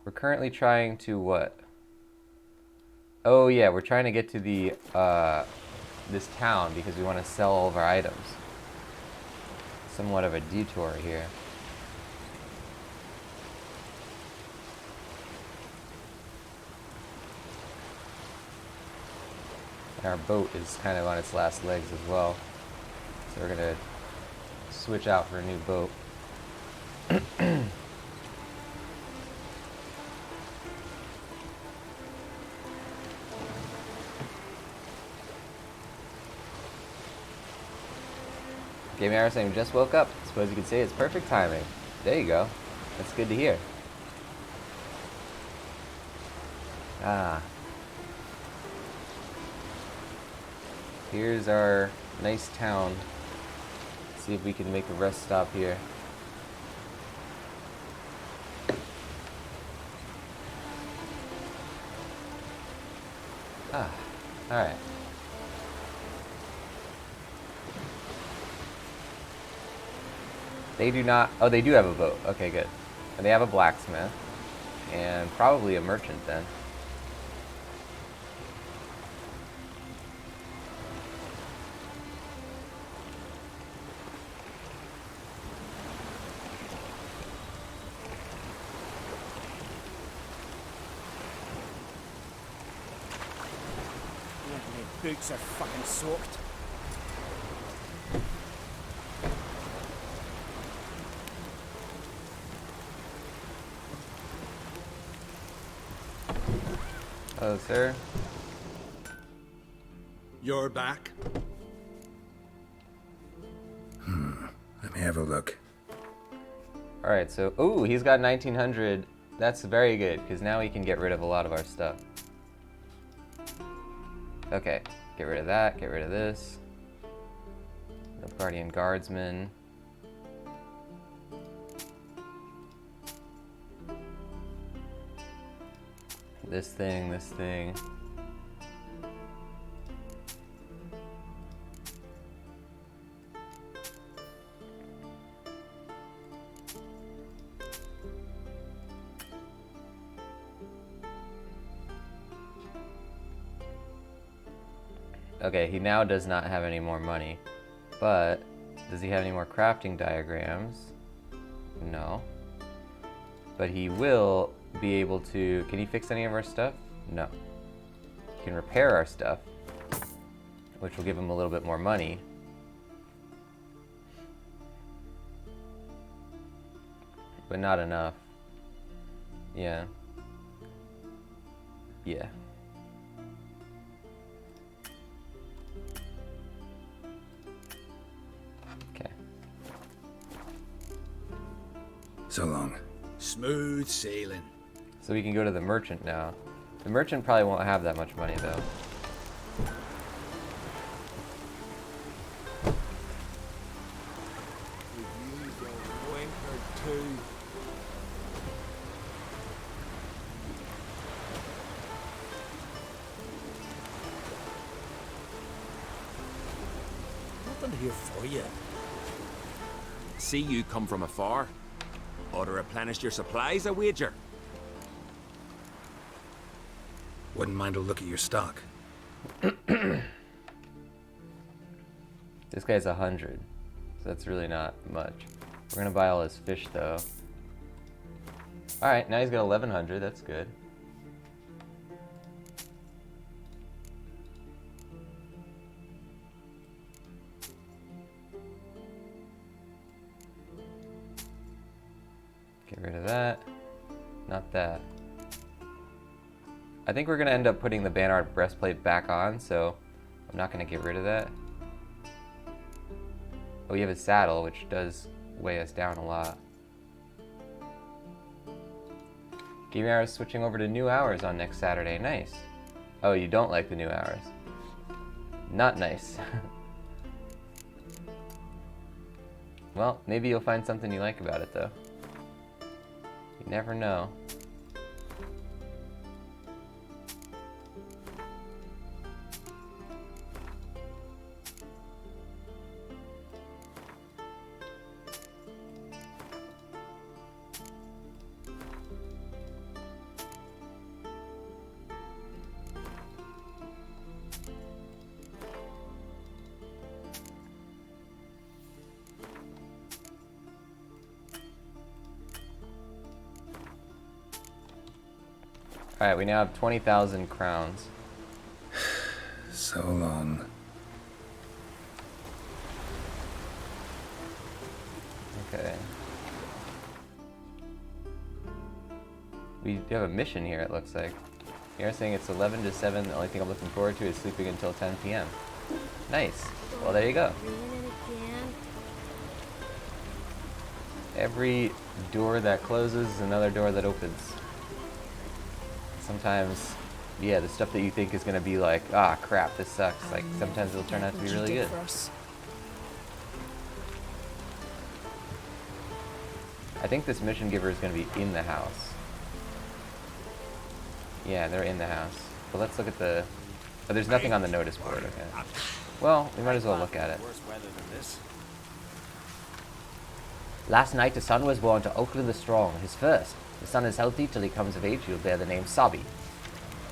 We're currently trying to what? Oh yeah, we're trying to get to the this town because we want to sell all of our items. Somewhat of a detour here. And our boat is kind of on its last legs as well. So we're gonna switch out for a new boat. Gaming Hour saying, just woke up. Suppose you could say it's perfect timing. There you go. That's good to hear. Ah. Here's our nice town. Let's see if we can make a rest stop here. Ah, alright. They do not... Oh, they do have a boat. Okay, good. And they have a blacksmith. And probably a merchant then. My boots are fucking soaked. Hello, sir. You're back? Let me have a look. Alright, so... Ooh, he's got 1900. That's very good, because now he can get rid of a lot of our stuff. Okay, get rid of that, get rid of this. No Guardian Guardsman. This thing, this thing. Okay, he now does not have any more money. But, does he have any more crafting diagrams? No. But he will be able to... Can he fix any of our stuff? No. He can repair our stuff, which will give him a little bit more money. But not enough. Yeah. Yeah. Okay. So long. Smooth sailing. So we can go to the merchant now. The merchant probably won't have that much money though. Could use a wink or two. Nothing here for you. See you come from afar. Ought to replenish your supplies, I wager. Wouldn't mind a look at your stock. This guy's 100, so that's really not much. We're gonna buy all his fish though. Alright, now he's got 1100, that's good. Get rid of that. Not that. I think we're gonna end up putting the Banard breastplate back on, so I'm not gonna get rid of that. Oh, we have a saddle, which does weigh us down a lot. Gaming Hours switching over to new hours on next Saturday. Nice. Oh, you don't like the new hours. Not nice. Well, maybe you'll find something you like about it, though. You never know. Alright, we now have 20,000 crowns. So long. Okay. We have a mission here, it looks like. You're saying it's 11 to 7. The only thing I'm looking forward to is sleeping until 10 p.m. Nice. Well, there you go. Every door that closes is another door that opens. Sometimes, yeah, the stuff that you think is going to be like, ah, crap, this sucks. Like, sometimes it'll turn out to be really good. I think this mission giver is going to be in the house. Yeah, they're in the house. But let's look at the... Oh, there's nothing on the notice board, okay. Well, we might as well look at it. Worse weather than this. Last night a son was born to Oakland the Strong, his first. The son is healthy till he comes of age. He'll bear the name Sabi.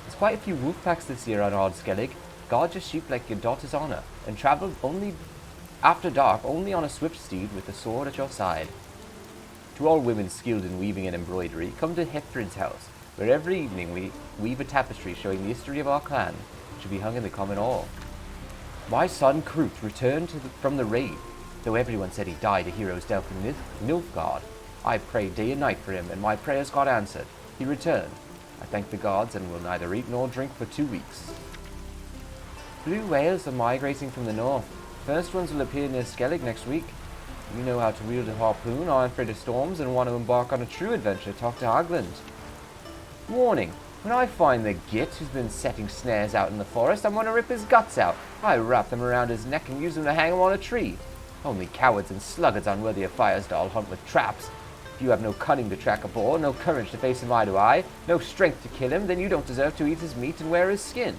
There's quite a few wolf packs this year on Odd Skellige. Guard your sheep like your daughter's honor, and travel only after dark, only on a swift steed with a sword at your side. To all women skilled in weaving and embroidery, come to Hethrid's house, where every evening we weave a tapestry showing the history of our clan, which will be hung in the common hall. My son Krut returned from the raid, though everyone said he died a hero's death in Nilfgaard. I prayed day and night for him, and my prayers got answered. He returned. I thank the gods and will neither eat nor drink for 2 weeks. Blue whales are migrating from the north. First ones will appear near Skellige next week. You know how to wield a harpoon, aren't afraid of storms, and want to embark on a true adventure, talk to Hagland. Warning. When I find the git who's been setting snares out in the forest, I'm going to rip his guts out. I wrap them around his neck and use them to hang him on a tree. Only cowards and sluggards unworthy of Firesdal hunt with traps. If you have no cunning to track a boar, no courage to face him eye to eye, no strength to kill him, then you don't deserve to eat his meat and wear his skin.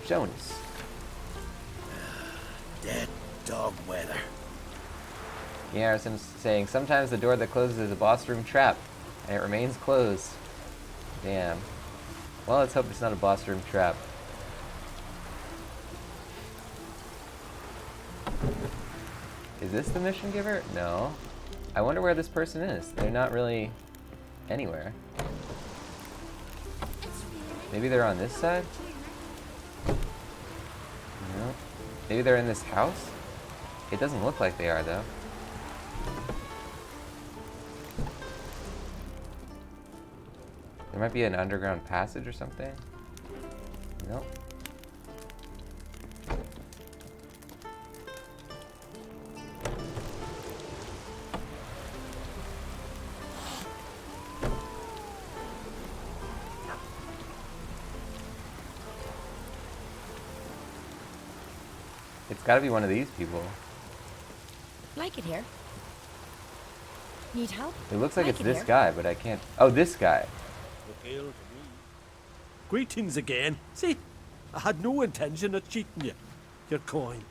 Jonas. Dead dog weather. Garrison's saying, sometimes the door that closes is a boss room trap, and it remains closed. Damn. Well, let's hope it's not a boss room trap. Is this the mission giver? No. I wonder where this person is. They're not really anywhere. Maybe they're on this side? No. Maybe they're in this house? It doesn't look like they are, though. There might be an underground passage or something. Nope. It's gotta be one of these people. Like it here. Need help? It looks like it's it this here. guy, but I can't... Oh, this guy. Greetings again. See, I had no intention of cheating you. Your coin.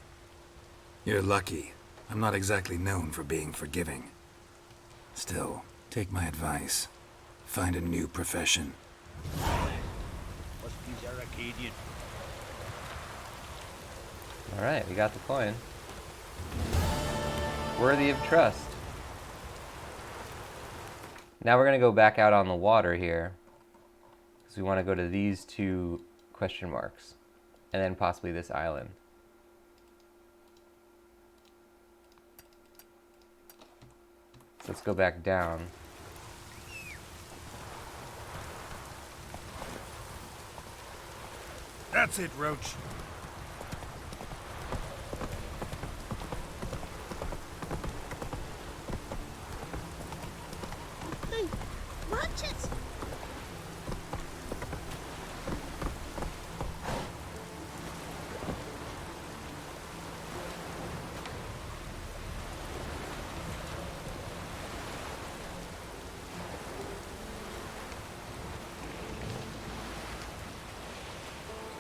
You're lucky. I'm not exactly known for being forgiving. Still, take my advice. Find a new profession. Must be Arcadian. Alright, we got the coin. Worthy of trust. Now we're going to go back out on the water here. Because we want to go to these 2 question marks. And then possibly this island. So let's go back down. That's it, Roach. Hey, watch it!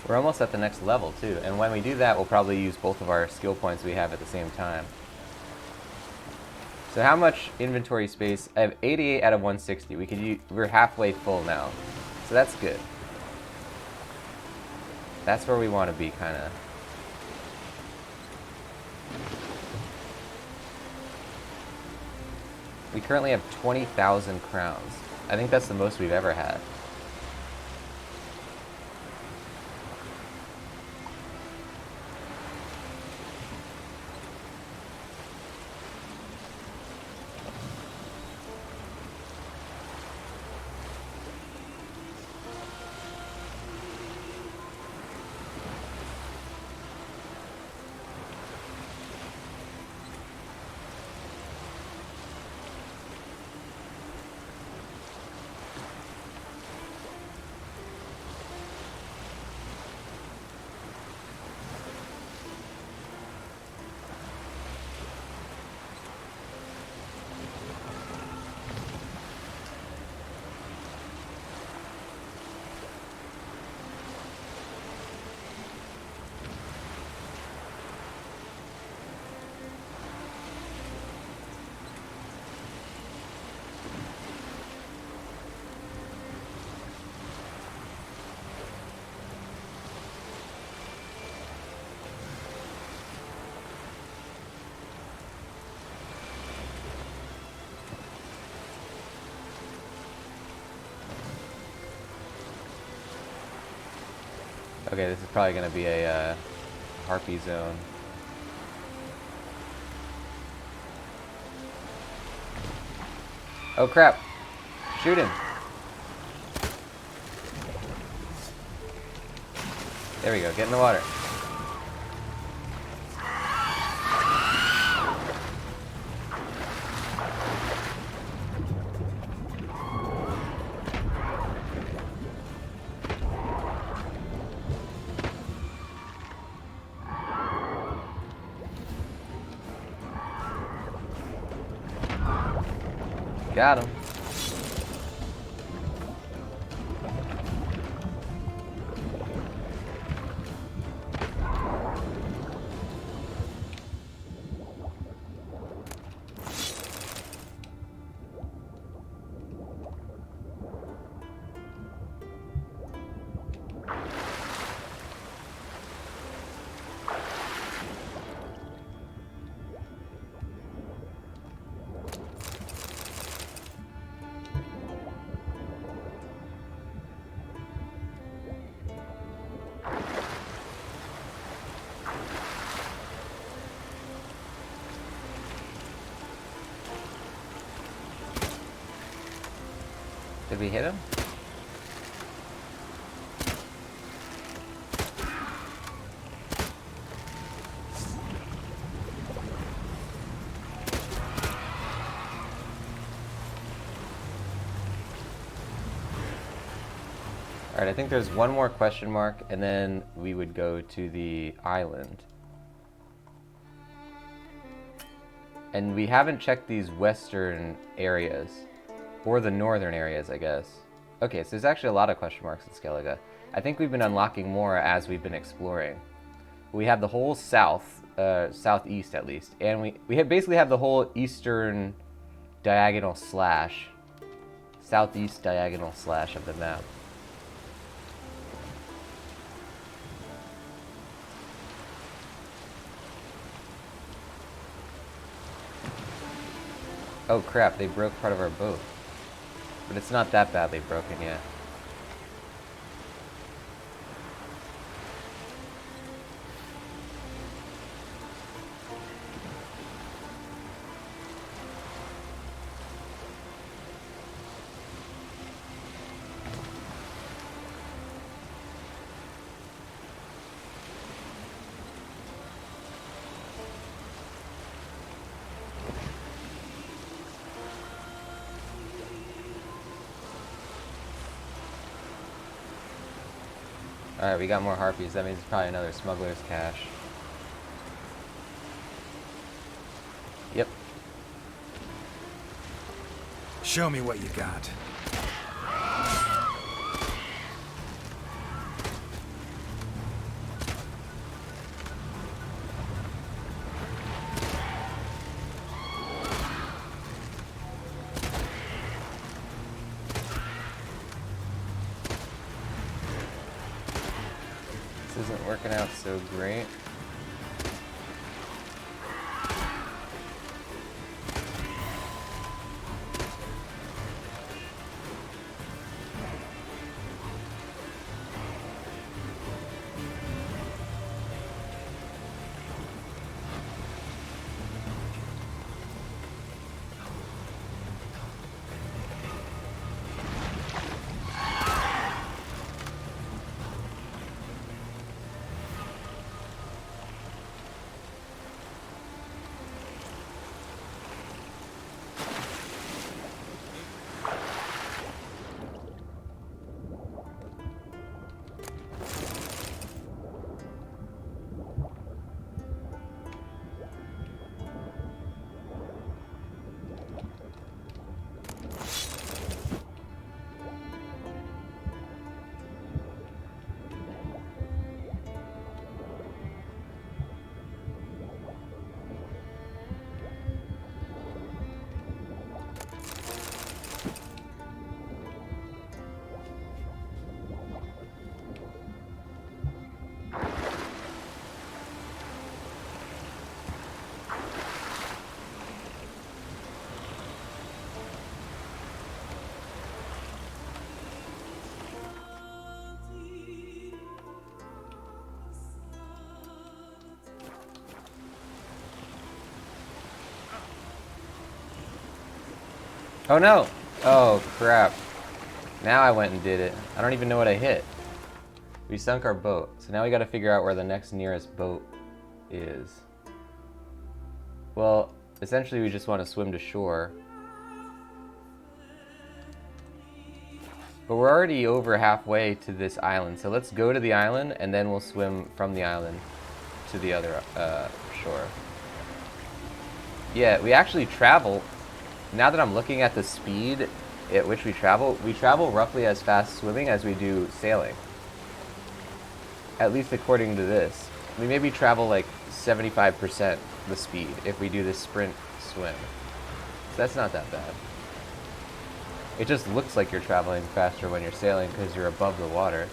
We're almost at the next level too, and when we do that we'll probably use both of our skill points we have at the same time. So how much inventory space? I have 88 out of 160. We're halfway full now, so that's good. That's where we want to be, kind of. We currently have 20,000 crowns. I think that's the most we've ever had. Okay, this is probably gonna be a harpy zone. Oh crap! Shoot him! There we go, get in the water. Got him. Did we hit him? Alright, I think there's one more question mark, and then we would go to the island. And we haven't checked these western areas. Or the northern areas, I guess. Okay, so there's actually a lot of question marks in Skellige. I think we've been unlocking more as we've been exploring. We have the whole south, southeast at least, and we basically have the whole eastern diagonal slash, southeast diagonal slash of the map. Oh crap, they broke part of our boat. But it's not that badly broken yet. Alright, we got more harpies. That means it's probably another smuggler's cache. Yep. Show me what you got. This isn't working out so great. Oh no! Oh crap. Now I went and did it. I don't even know what I hit. We sunk our boat. So now we gotta figure out where the next nearest boat is. Well, essentially we just want to swim to shore. But we're already over halfway to this island, so let's go to the island and then we'll swim from the island to the other shore. Yeah, we actually travel. Now that I'm looking at the speed at which we travel roughly as fast swimming as we do sailing. At least according to this. We maybe travel like 75% the speed if we do this sprint swim. So that's not that bad. It just looks like you're traveling faster when you're sailing because you're above the water.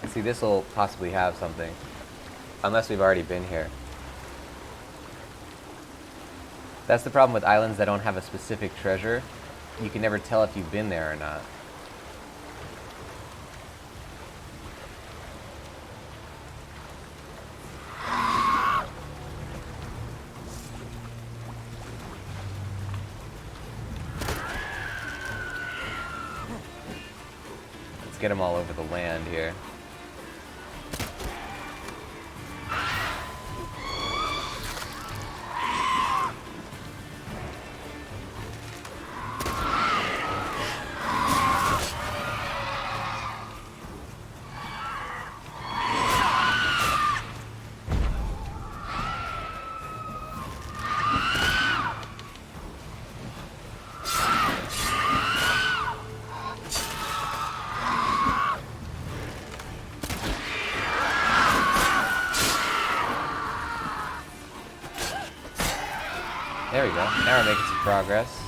See, this will possibly have something. Unless we've already been here. That's the problem with islands that don't have a specific treasure. You can never tell if you've been there or not. Let's get them all over the land here. There we go. Now we're making some progress.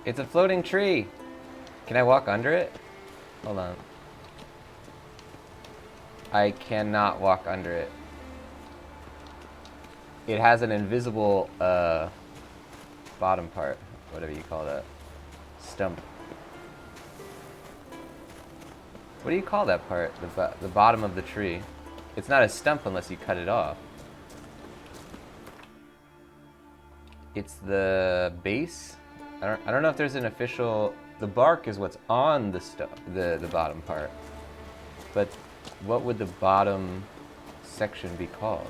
It's a floating tree. Can I walk under it? Hold on. I cannot walk under it. It has an invisible bottom part, whatever you call that. Stump. What do you call that part? The bottom of the tree. It's not a stump unless you cut it off. It's the base? I don't know if there's an official... The bark is what's on the bottom part. But what would the bottom section be called?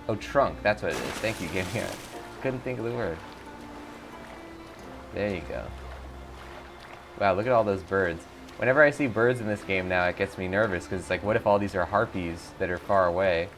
Oh, trunk. That's what it is. Thank you, Game Here. Couldn't think of the word. There you go. Wow, look at all those birds. Whenever I see birds in this game now, it gets me nervous because it's like, what if all these are harpies that are far away?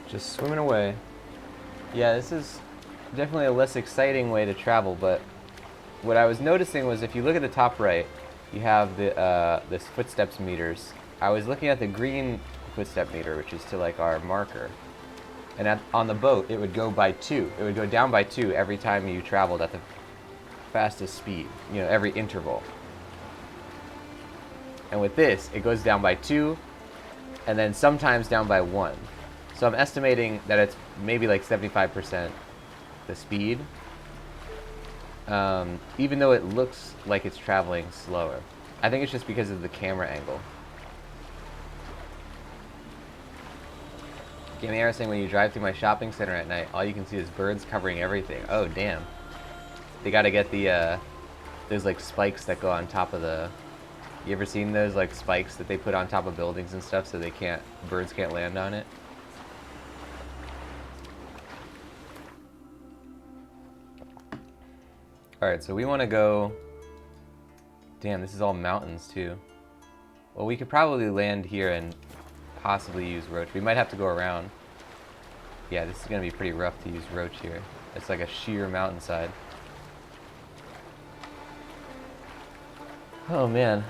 Just swimming away. Yeah, this is definitely a less exciting way to travel, but what I was noticing was if you look at the top right, you have the this footsteps meters. I was looking at the green footstep meter, which is to like our marker. And on the boat, it would go by 2. It would go down by 2 every time you traveled at the fastest speed, you know, every interval. And with this, it goes down by 2, and then sometimes down by 1. So I'm estimating that it's maybe like 75% the speed, even though it looks like it's traveling slower. I think it's just because of the camera angle. Gaming Arrow saying when you drive through my shopping center at night, all you can see is birds covering everything. Oh, damn. They gotta get the, those like spikes that go on top of the... You ever seen those like spikes that they put on top of buildings and stuff so birds can't land on it? Alright, so we want to go... Damn, this is all mountains too. Well, we could probably land here and possibly use Roach. We might have to go around. Yeah, this is going to be pretty rough to use Roach here. It's like a sheer mountainside. Oh man.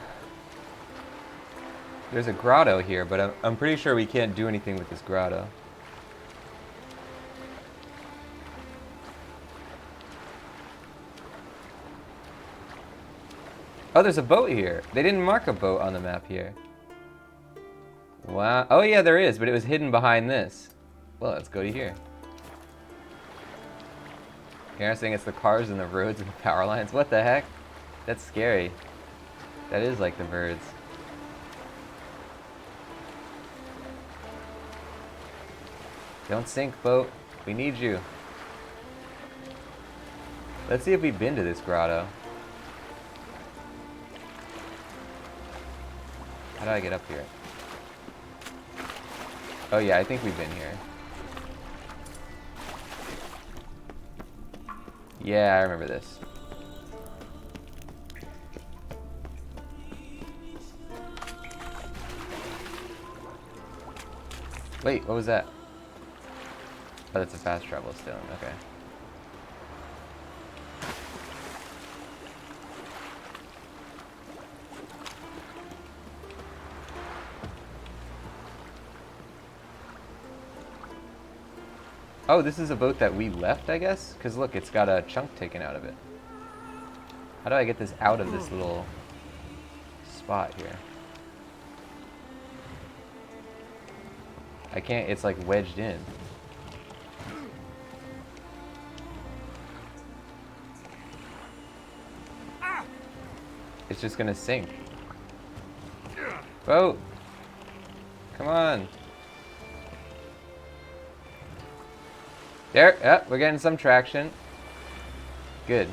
There's a grotto here, but I'm pretty sure we can't do anything with this grotto. Oh, there's a boat here. They didn't mark a boat on the map here. Wow. Oh yeah, there is, but it was hidden behind this. Well, let's go to here. You're saying it's the cars and the roads and the power lines. What the heck? That's scary. That is like the birds. Don't sink, boat. We need you. Let's see if we've been to this grotto. How do I get up here? Oh yeah, I think we've been here. Yeah, I remember this. Wait, what was that? Oh, that's a fast travel stone, okay. Oh, this is a boat that we left, I guess? Because look, it's got a chunk taken out of it. How do I get this out of this little spot here? I can't, it's like wedged in. It's just gonna sink. Boat! Come on! There, yep, we're getting some traction. Good.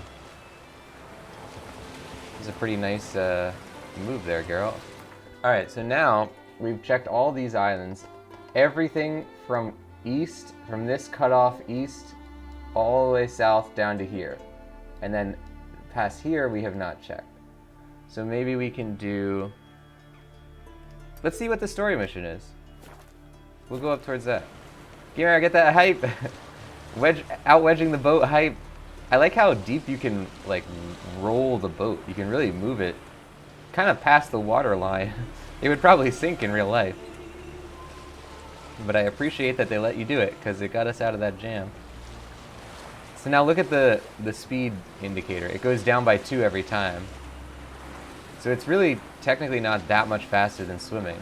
It's a pretty nice move there, Geralt. Alright, so now we've checked all these islands. Everything from east, from this cutoff east, all the way south down to here. And then past here we have not checked. So maybe we can do... Let's see what the story mission is. We'll go up towards that. Gimmer, get that hype! Out-wedging the boat hype. I like how deep you can, like, roll the boat. You can really move it kind of past the water line. It would probably sink in real life. But I appreciate that they let you do it, because it got us out of that jam. So now look at the speed indicator. It goes down by 2 every time. So it's really technically not that much faster than swimming.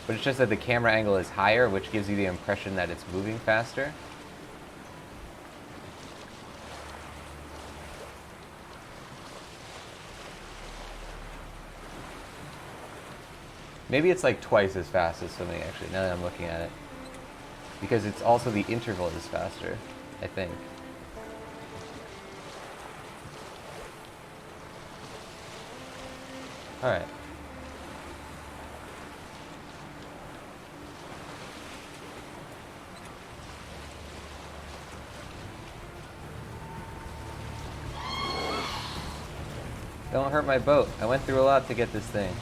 But it's just that the camera angle is higher, which gives you the impression that it's moving faster. Maybe it's like twice as fast as swimming, actually, now that I'm looking at it. Because it's also the interval is faster, I think. Alright. Don't hurt my boat. I went through a lot to get this thing.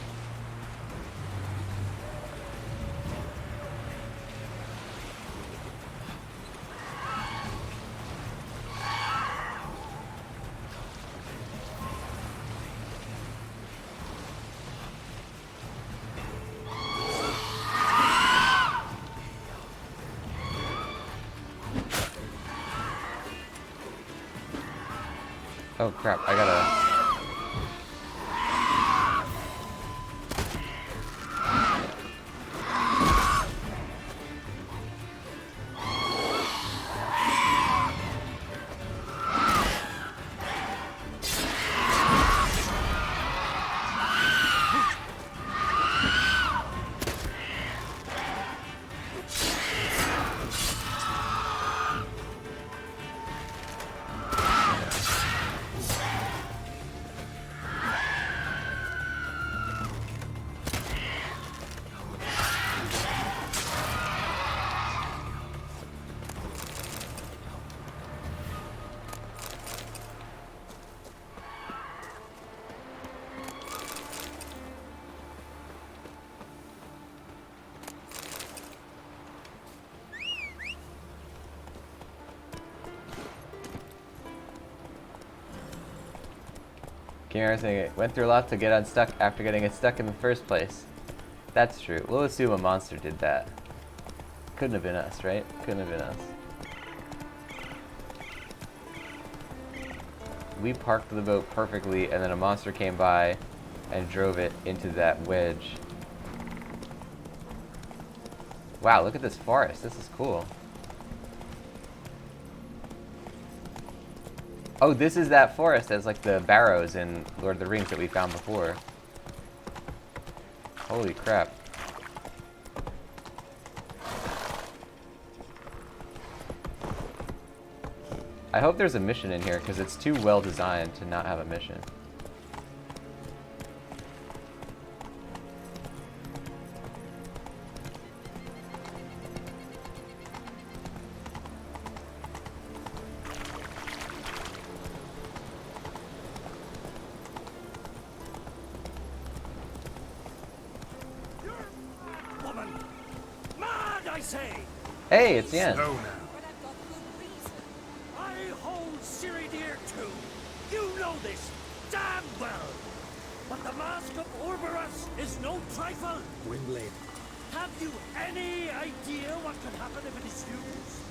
Oh crap, I gotta... Kira saying it went through a lot to get unstuck after getting it stuck in the first place. That's true. We'll assume a monster did that. Couldn't have been us, right? Couldn't have been us. We parked the boat perfectly, and then a monster came by and drove it into that wedge. Wow, look at this forest. This is cool. Oh, this is that forest that's like the barrows in Lord of the Rings that we found before. Holy crap. I hope there's a mission in here, because it's too well designed to not have a mission. Hey, it's Yen. Slow now. I hold Ciri dear too. You know this damn well. But the mask of Orberus is no trifle. Gwynblade. Have you any idea what could happen if it is used?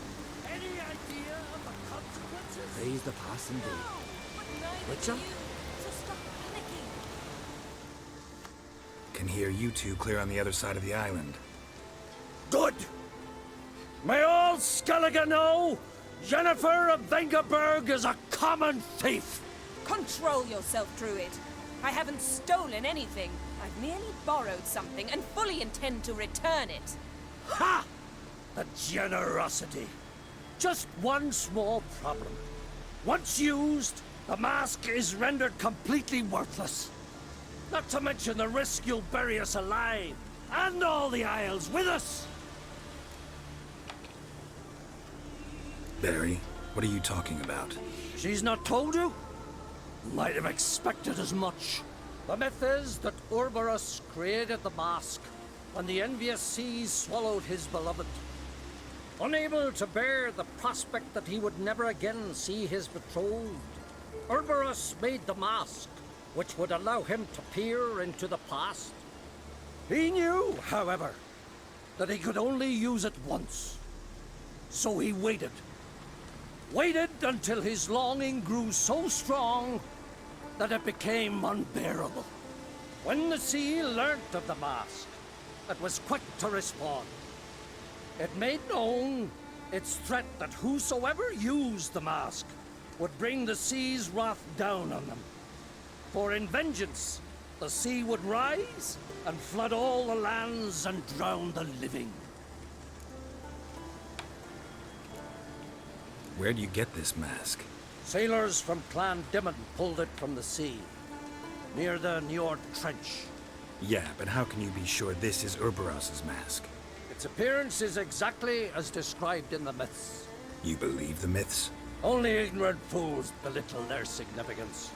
Any idea of the consequences? Praise the passing day. Witcher? Can hear you two clear on the other side of the island. Good. May all Skellige know, Jennifer of Vengerberg is a common thief. Control yourself, Druid. I haven't stolen anything. I've merely borrowed something and fully intend to return it. Ha! The generosity. Just one small problem. Once used, the mask is rendered completely worthless. Not to mention the risk you'll bury us alive, and all the Isles with us. Barry, what are you talking about? She's not told you? Might have expected as much. The myth is that Orberus created the mask, and the envious seas swallowed his beloved. Unable to bear the prospect that he would never again see his betrothed, Orberus made the mask, which would allow him to peer into the past. He knew, however, that he could only use it once. So he waited. waited until his longing grew so strong that it became unbearable. When the sea learnt of the mask, it was quick to respond. It made known its threat that whosoever used the mask would bring the sea's wrath down on them. For in vengeance, the sea would rise and flood all the lands and drown the living. Where do you get this mask? Sailors from Clan Dimon pulled it from the sea, near the Njord Trench. Yeah, but how can you be sure this is Urberos's mask? Its appearance is exactly as described in the myths. You believe the myths? Only ignorant fools belittle their significance.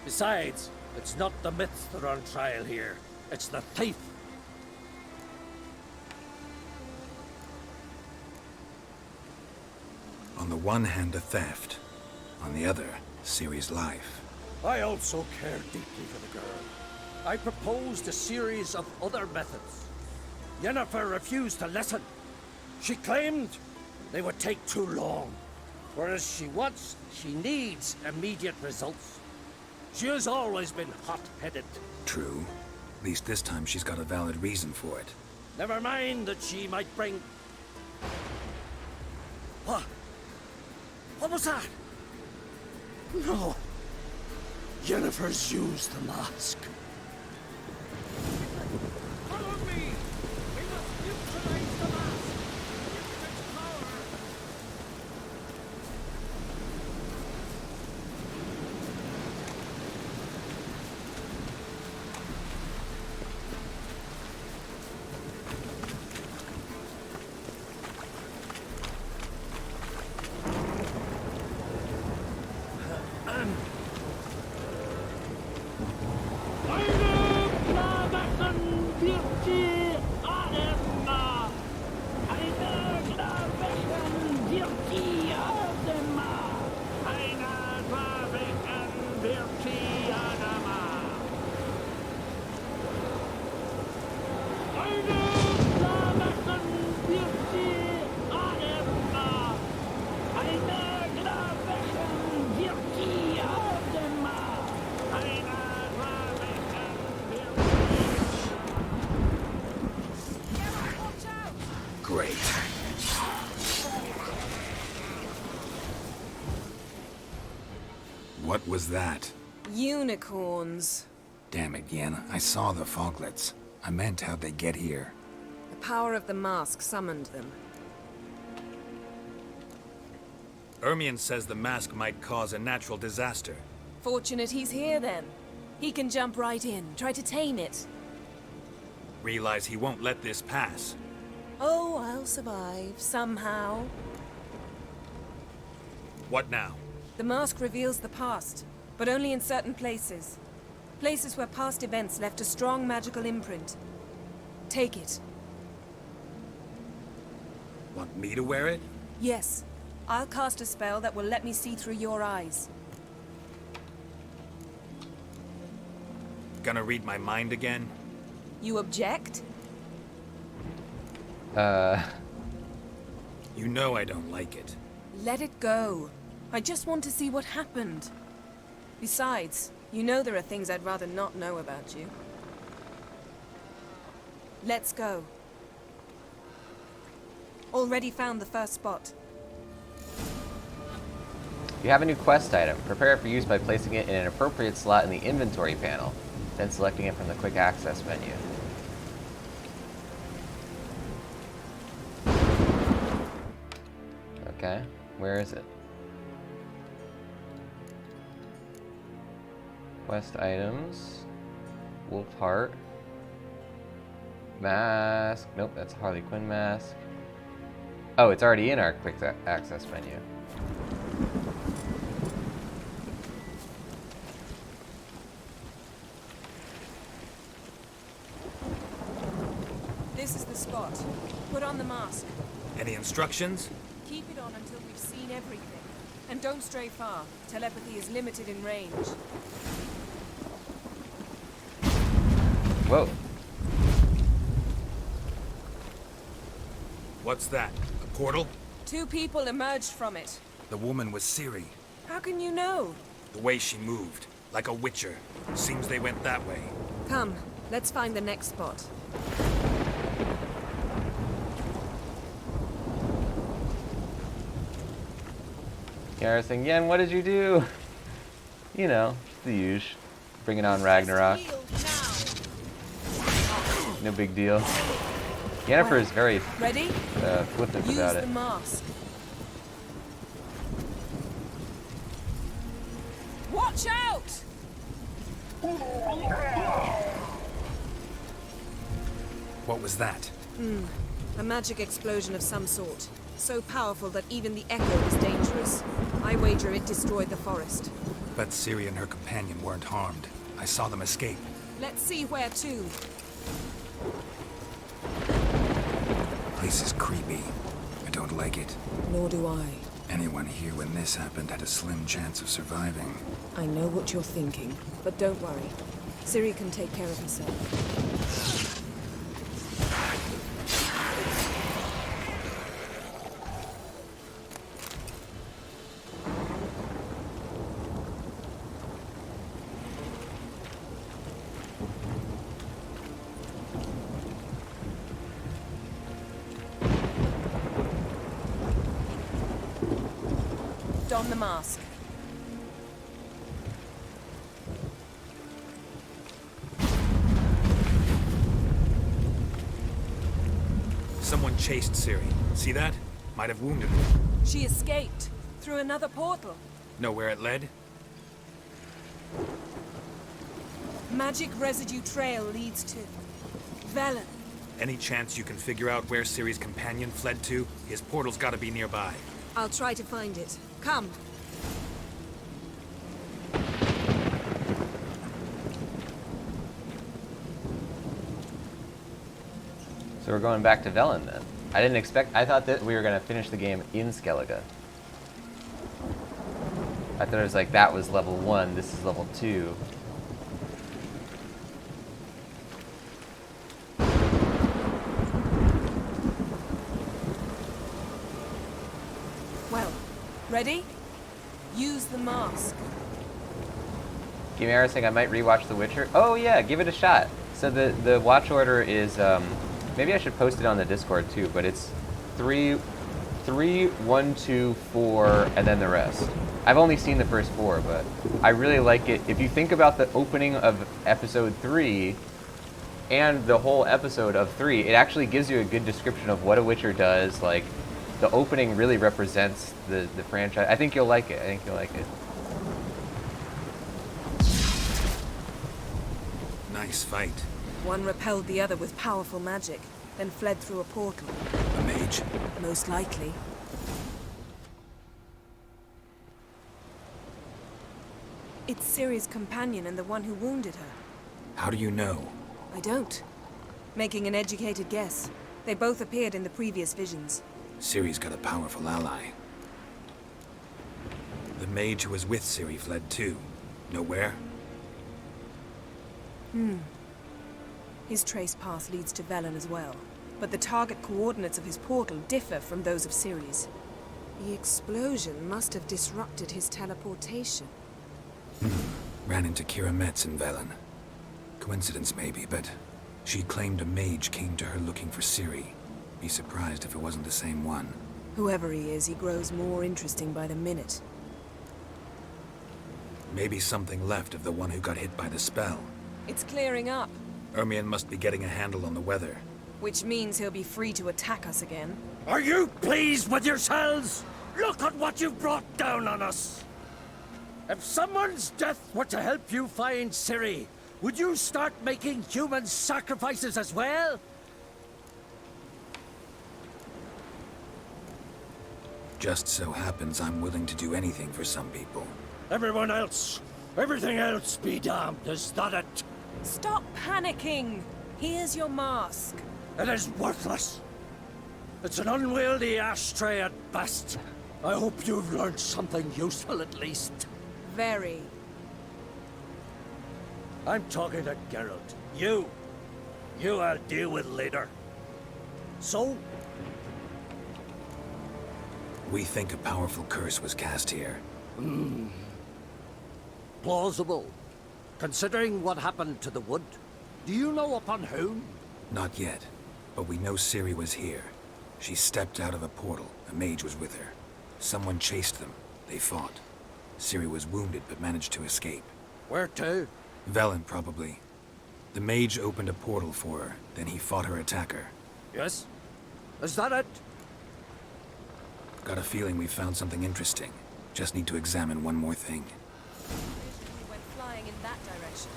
Besides, it's not the myths that are on trial here. It's the thief. On the one hand, a theft. On the other, Ciri's life. I also care deeply for the girl. I proposed a series of other methods. Yennefer refused to listen. She claimed they would take too long, whereas she needs immediate results. She has always been hot-headed. True. At least this time she's got a valid reason for it. Never mind that she might bring... What? What was that? No. Yennefer's used the mask. Follow me! We must neutralize the mask! Use its power! Great. What was that? Unicorns. Damn it, Yen. I saw the foglets. I meant how'd they get here. The power of the mask summoned them. Ermion says the mask might cause a natural disaster. Fortunate he's here then. He can jump right in, try to tame it. Realize he won't let this pass. Oh, I'll survive, somehow. What now? The mask reveals the past, but only in certain places. Places where past events left a strong magical imprint. Take it. Want me to wear it? Yes. I'll cast a spell that will let me see through your eyes. Gonna read my mind again? You object? You know I don't like it. Let it go. I just want to see what happened. Besides, you know there are things I'd rather not know about you. Let's go. Already found the first spot. You have a new quest item. Prepare it for use by placing it in an appropriate slot in the inventory panel, then selecting it from the quick access menu. Okay, where is it? Quest items. Wolf Heart. Mask. Nope, that's Harley Quinn mask. Oh, it's already in our quick access menu. This is the spot. Put on the mask. Any instructions? Keep it on until we've seen everything. And don't stray far. Telepathy is limited in range. Whoa. What's that? A portal? 2 people emerged from it. The woman was Ciri. How can you know? The way she moved, like a witcher. Seems they went that way. Come, let's find the next spot. Garrus again, what did you do? You know, the usual. Bringing on Ragnarok. No big deal. Yennefer is very Ready? flippant Use about the it. mask. Watch out! What was that? A magic explosion of some sort. So powerful that even the echo was dangerous. I wager it destroyed the forest. But Ciri and her companion weren't harmed. I saw them escape. Let's see where to. Place is creepy. I don't like it. Nor do I. Anyone here when this happened had a slim chance of surviving. I know what you're thinking, but don't worry. Ciri can take care of herself. Don the mask. Someone chased Ciri. See that? Might have wounded her. She escaped through another portal. Know where it led? Magic residue trail leads to Velen. Any chance you can figure out where Ciri's companion fled to? His portal's gotta be nearby. I'll try to find it. Come. So we're going back to Velen then. I thought that we were going to finish the game in Skellige. I thought it was like that was level 1, this is level 2. Well, ready? Use the mask. Give me everything, I might rewatch The Witcher. Oh yeah, give it a shot. So the watch order is, maybe I should post it on the Discord too, but it's 3, 1, 2, 4, and then the rest. I've only seen the first 4, but I really like it. If you think about the opening of episode 3 and the whole episode of 3, it actually gives you a good description of what a Witcher does. Like, the opening really represents the franchise. I think you'll like it. I think you'll like it. Nice fight. One repelled the other with powerful magic, then fled through a portal. A mage? Most likely. It's Ciri's companion and the one who wounded her. How do you know? I don't. Making an educated guess. They both appeared in the previous visions. Ciri's got a powerful ally. The mage who was with Ciri fled too. Know where? His trace path leads to Velen as well. But the target coordinates of his portal differ from those of Ciri's. The explosion must have disrupted his teleportation. Ran into Kira Metz in Velen. Coincidence maybe, but she claimed a mage came to her looking for Ciri. Be surprised if it wasn't the same one. Whoever he is, he grows more interesting by the minute. Maybe something left of the one who got hit by the spell. It's clearing up, Ermion must be getting a handle on the weather. which means he'll be free to attack us again. Are you pleased with yourselves? Look at what you've brought down on us! If someone's death were to help you find Ciri, would you start making human sacrifices as well? Just so happens I'm willing to do anything for some people. Everyone else, everything else be damned, is that it? Stop panicking! Here's your mask. It is worthless. It's an unwieldy ashtray at best. I hope you've learned something useful at least. Very. I'm talking to Geralt. You I'll deal with later. So, We think a powerful curse was cast here. Plausible. Considering what happened to the wood, do you know upon whom? Not yet, but we know Ciri was here. She stepped out of a portal. A mage was with her. Someone chased them. They fought. Ciri was wounded but managed to escape. Where to? Velen, probably. The mage opened a portal for her, then he fought her attacker. Yes? Is that it? Got a feeling we found something interesting. Just need to examine one more thing. We went flying in that direction.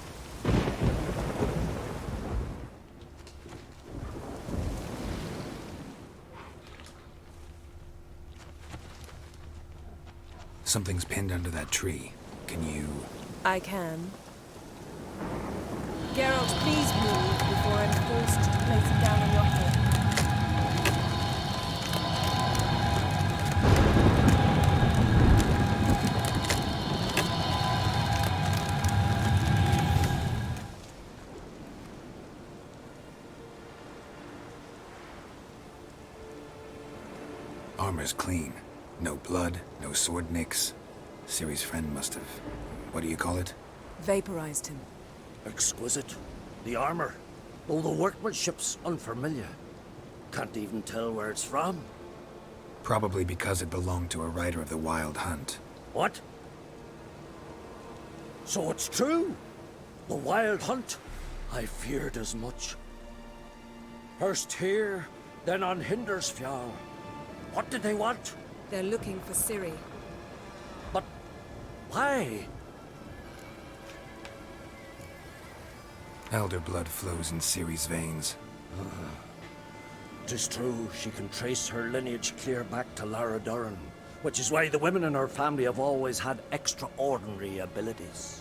Something's pinned under that tree. Can you... I can. Geralt, please move before I'm forced to place it down on your head. Armor's clean. No blood, no sword nicks. Ciri's friend must have... What do you call it? Vaporized him. Exquisite. The armor, though the workmanship's unfamiliar. Can't even tell where it's from. Probably because it belonged to a rider of the Wild Hunt. What? So it's true? The Wild Hunt? I feared as much. First here, then on Hindersfjall. What did they want? They're looking for Ciri. But why? Elder blood flows in Ciri's veins. 'Tis true, she can trace her lineage clear back to Lara Duran, which is why the women in her family have always had extraordinary abilities.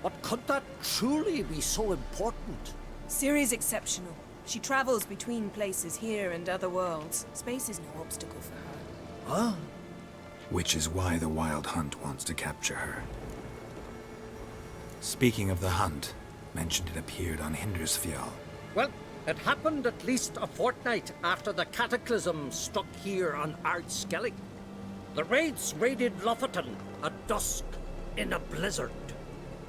But could that truly be so important? Ciri's exceptional. She travels between places here and other worlds. Space is no obstacle for her. Huh? Which is why the Wild Hunt wants to capture her. Speaking of the hunt, mentioned it appeared on Hindersfjall. Well, it happened at least a fortnight after the cataclysm struck here on Skellige. The raids raided Lofoten at dusk in a blizzard.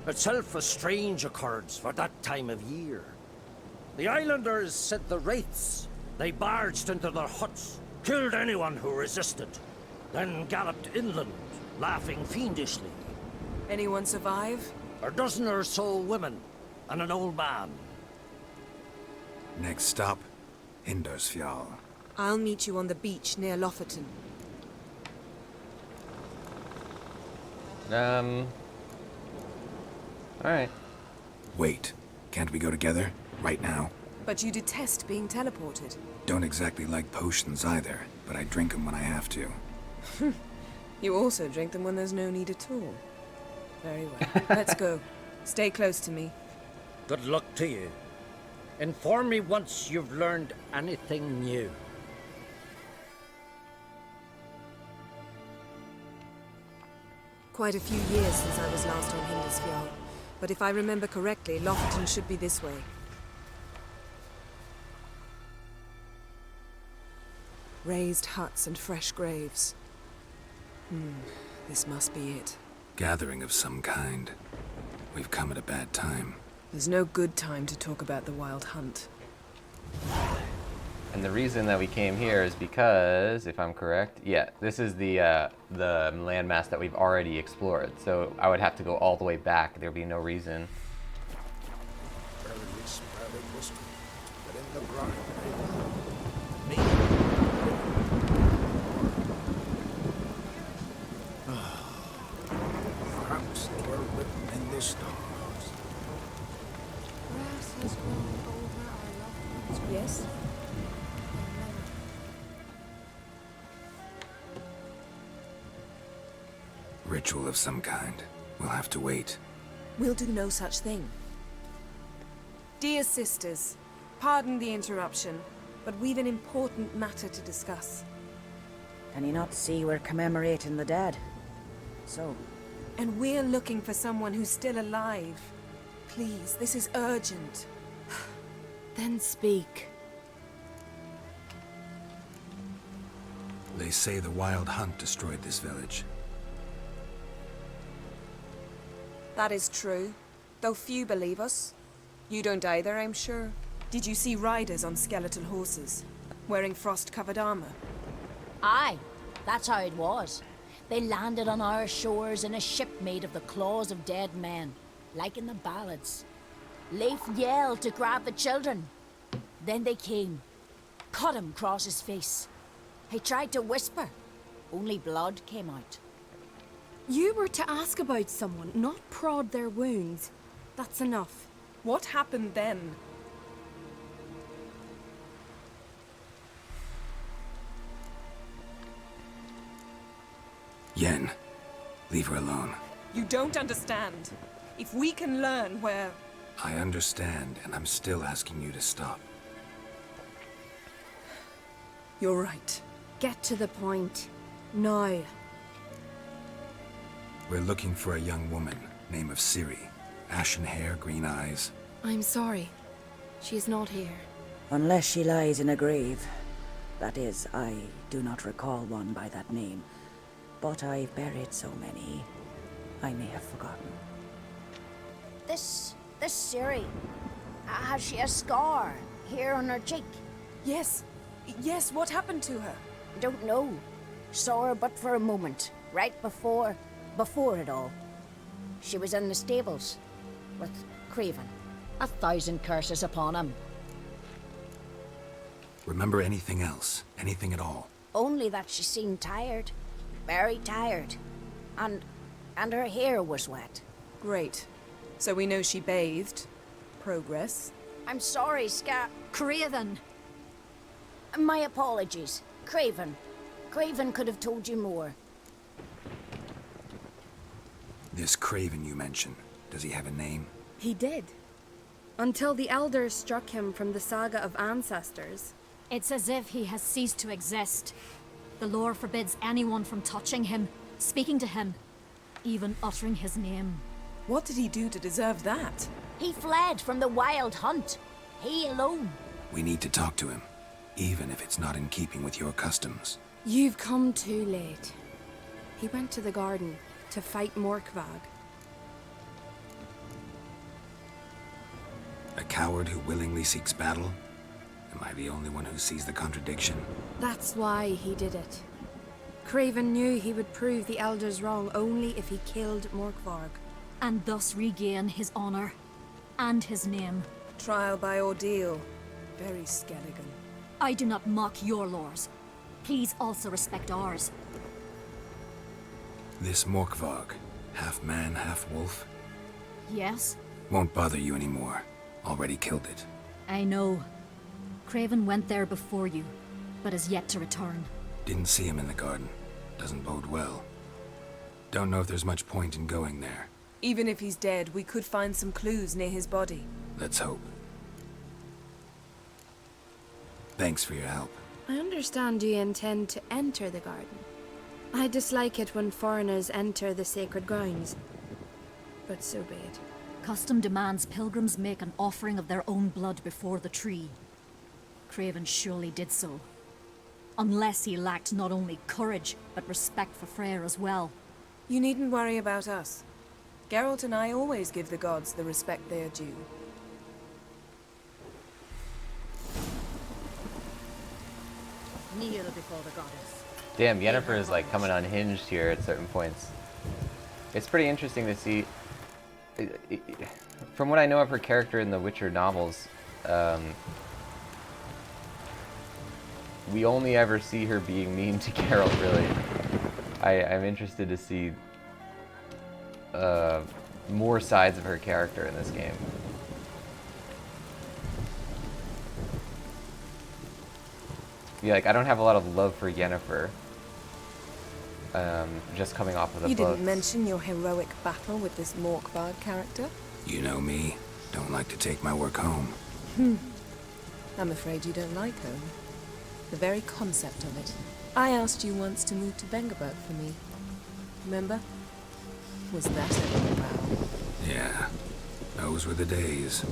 Itself a strange occurrence for that time of year. The islanders said the wraiths. They barged into their huts, killed anyone who resisted, then galloped inland, laughing fiendishly. Anyone survive? A dozen or so women, and an old man. Next stop, Hindersfjall. I'll meet you on the beach near Lofoten. Alright. Wait, can't we go together? Right now? But you detest being teleported. Don't exactly like potions either, but I drink them when I have to. You also drink them when there's no need at all. Very well. Let's go. Stay close to me. Good luck to you. Inform me once you've learned anything new. Quite a few years since I was last on Hindersfjall. But if I remember correctly, Lofoten should be this way. Raised huts and fresh graves. This must be it. Gathering of some kind. We've come at a bad time. There's no good time to talk about the Wild Hunt. And the reason that we came here is because, if I'm correct, yeah, this is the landmass that we've already explored. So I would have to go all the way back. There'd be no reason. Perhaps they were written in the stars. Yes? Ritual of some kind. We'll have to wait. We'll do no such thing. Dear sisters, pardon the interruption, but we've an important matter to discuss. Can you not see we're commemorating the dead? So, And we're looking for someone who's still alive. Please, this is urgent. Then speak. They say the Wild Hunt destroyed this village. That is true, though few believe us. You don't either, I'm sure. Did you see riders on skeletal horses, wearing frost-covered armor? Aye, that's how it was. They landed on our shores in a ship made of the claws of dead men, like in the ballads. Leif yelled to grab the children. Then they came, cut him across his face. He tried to whisper, only blood came out. You were to ask about someone, not prod their wounds. That's enough. What happened then? Yen, leave her alone. You don't understand. If we can learn where... I understand, and I'm still asking you to stop. You're right. Get to the point. Now. We're looking for a young woman, name of Ciri. Ashen hair, green eyes. I'm sorry. She is not here. Unless she lies in a grave. That is, I do not recall one by that name. But I've buried so many, I may have forgotten. This Ciri, has she a scar here on her cheek? Yes. Yes, what happened to her? Don't know. Saw her but for a moment, right before it all. She was in the stables with Craven. 1,000 curses upon him. Remember anything else? Anything at all? Only that she seemed tired. Very tired. And her hair was wet. Great. So we know she bathed. Progress. I'm sorry, Craven! My apologies. Craven. Craven could have told you more. This Craven you mentioned, does he have a name? He did. Until the elders struck him from the saga of ancestors. It's as if he has ceased to exist. The lore forbids anyone from touching him, speaking to him, even uttering his name. What did he do to deserve that? He fled from the Wild Hunt. He alone. We need to talk to him, even if it's not in keeping with your customs. You've come too late. He went to the garden to fight Morkvag. A coward who willingly seeks battle? Am I the only one who sees the contradiction? That's why he did it. Craven knew he would prove the elders wrong only if he killed Morkvarg. And thus regain his honor and his name. Trial by ordeal. Very Skellige. I do not mock your laws. Please also respect ours. This Morkvarg, half man, half wolf, Yes? won't bother you anymore. Already killed it. I know. Craven went there before you, but is yet to return. Didn't see him in the garden. Doesn't bode well. Don't know if there's much point in going there. Even if he's dead, we could find some clues near his body. Let's hope. Thanks for your help. I understand you intend to enter the garden. I dislike it when foreigners enter the sacred grounds. But so be it. Custom demands pilgrims make an offering of their own blood before the tree. Craven surely did so. Unless he lacked not only courage, but respect for Freyr as well. You needn't worry about us. Geralt and I always give the gods the respect they are due. Kneel before the goddess. Damn, Yennefer is like coming unhinged here at certain points. It's pretty interesting to see. From what I know of her character in the Witcher novels, we only ever see her being mean to Geralt, really. I'm interested to see more sides of her character in this game. Yeah, like, I don't have a lot of love for Yennefer. Just coming off of the You books. didn't mention your heroic battle with this Morkvarg character? You know me. Don't like to take my work home. I'm afraid you don't like home. The very concept of it. I asked you once to move to Vengerberg for me. Remember? Was that ever a row? Yeah, those were the days.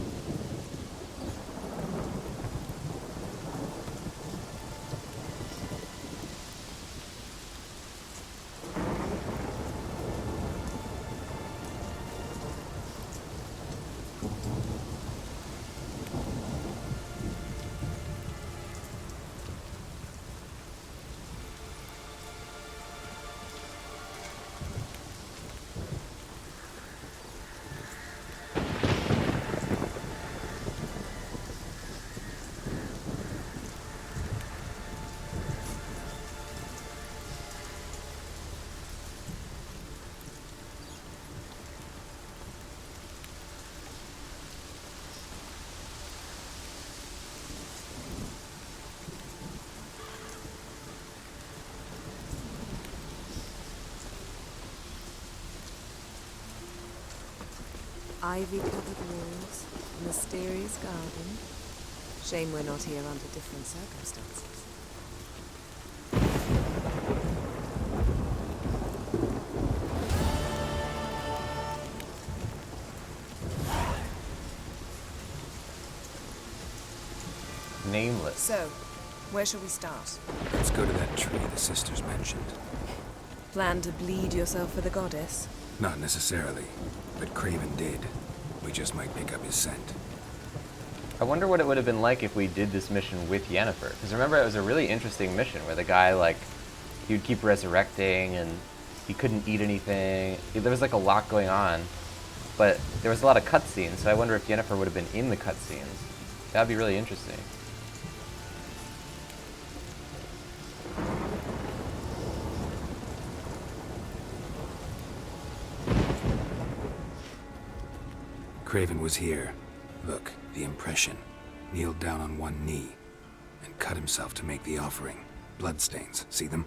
ivy-covered walls, a mysterious garden. Shame we're not here under different circumstances. Nameless. So, where shall we start? Let's go to that tree the sisters mentioned. Plan to bleed yourself for the goddess? Not necessarily, but Craven did. We just might pick up his scent. I wonder what it would have been like if we did this mission with Yennefer. Because remember, it was a really interesting mission where the guy, like, he would keep resurrecting and he couldn't eat anything. There was, like, a lot going on. But there was a lot of cutscenes, so I wonder if Yennefer would have been in the cutscenes. That would be really interesting. Craven was here. Look, the impression. Kneeled down on one knee and cut himself to make the offering. Bloodstains, see them?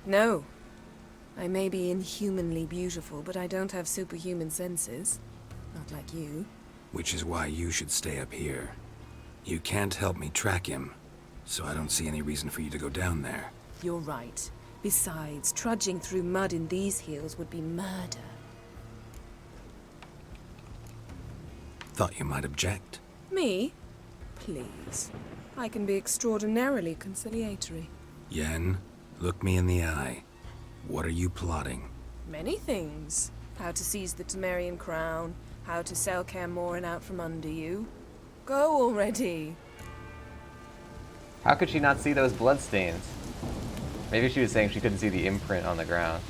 No. I may be inhumanly beautiful, but I don't have superhuman senses. Not like you. Which is why you should stay up here. You can't help me track him, so I don't see any reason for you to go down there. You're right. Besides, trudging through mud in these hills would be murder. Thought you might object. Me? Please. I can be extraordinarily conciliatory. Yen, look me in the eye. What are you plotting? Many things. How to seize the Temerian crown, how to sell Kaer Morhen out from under you. Go already. How could she not see those bloodstains? Maybe she was saying she couldn't see the imprint on the ground.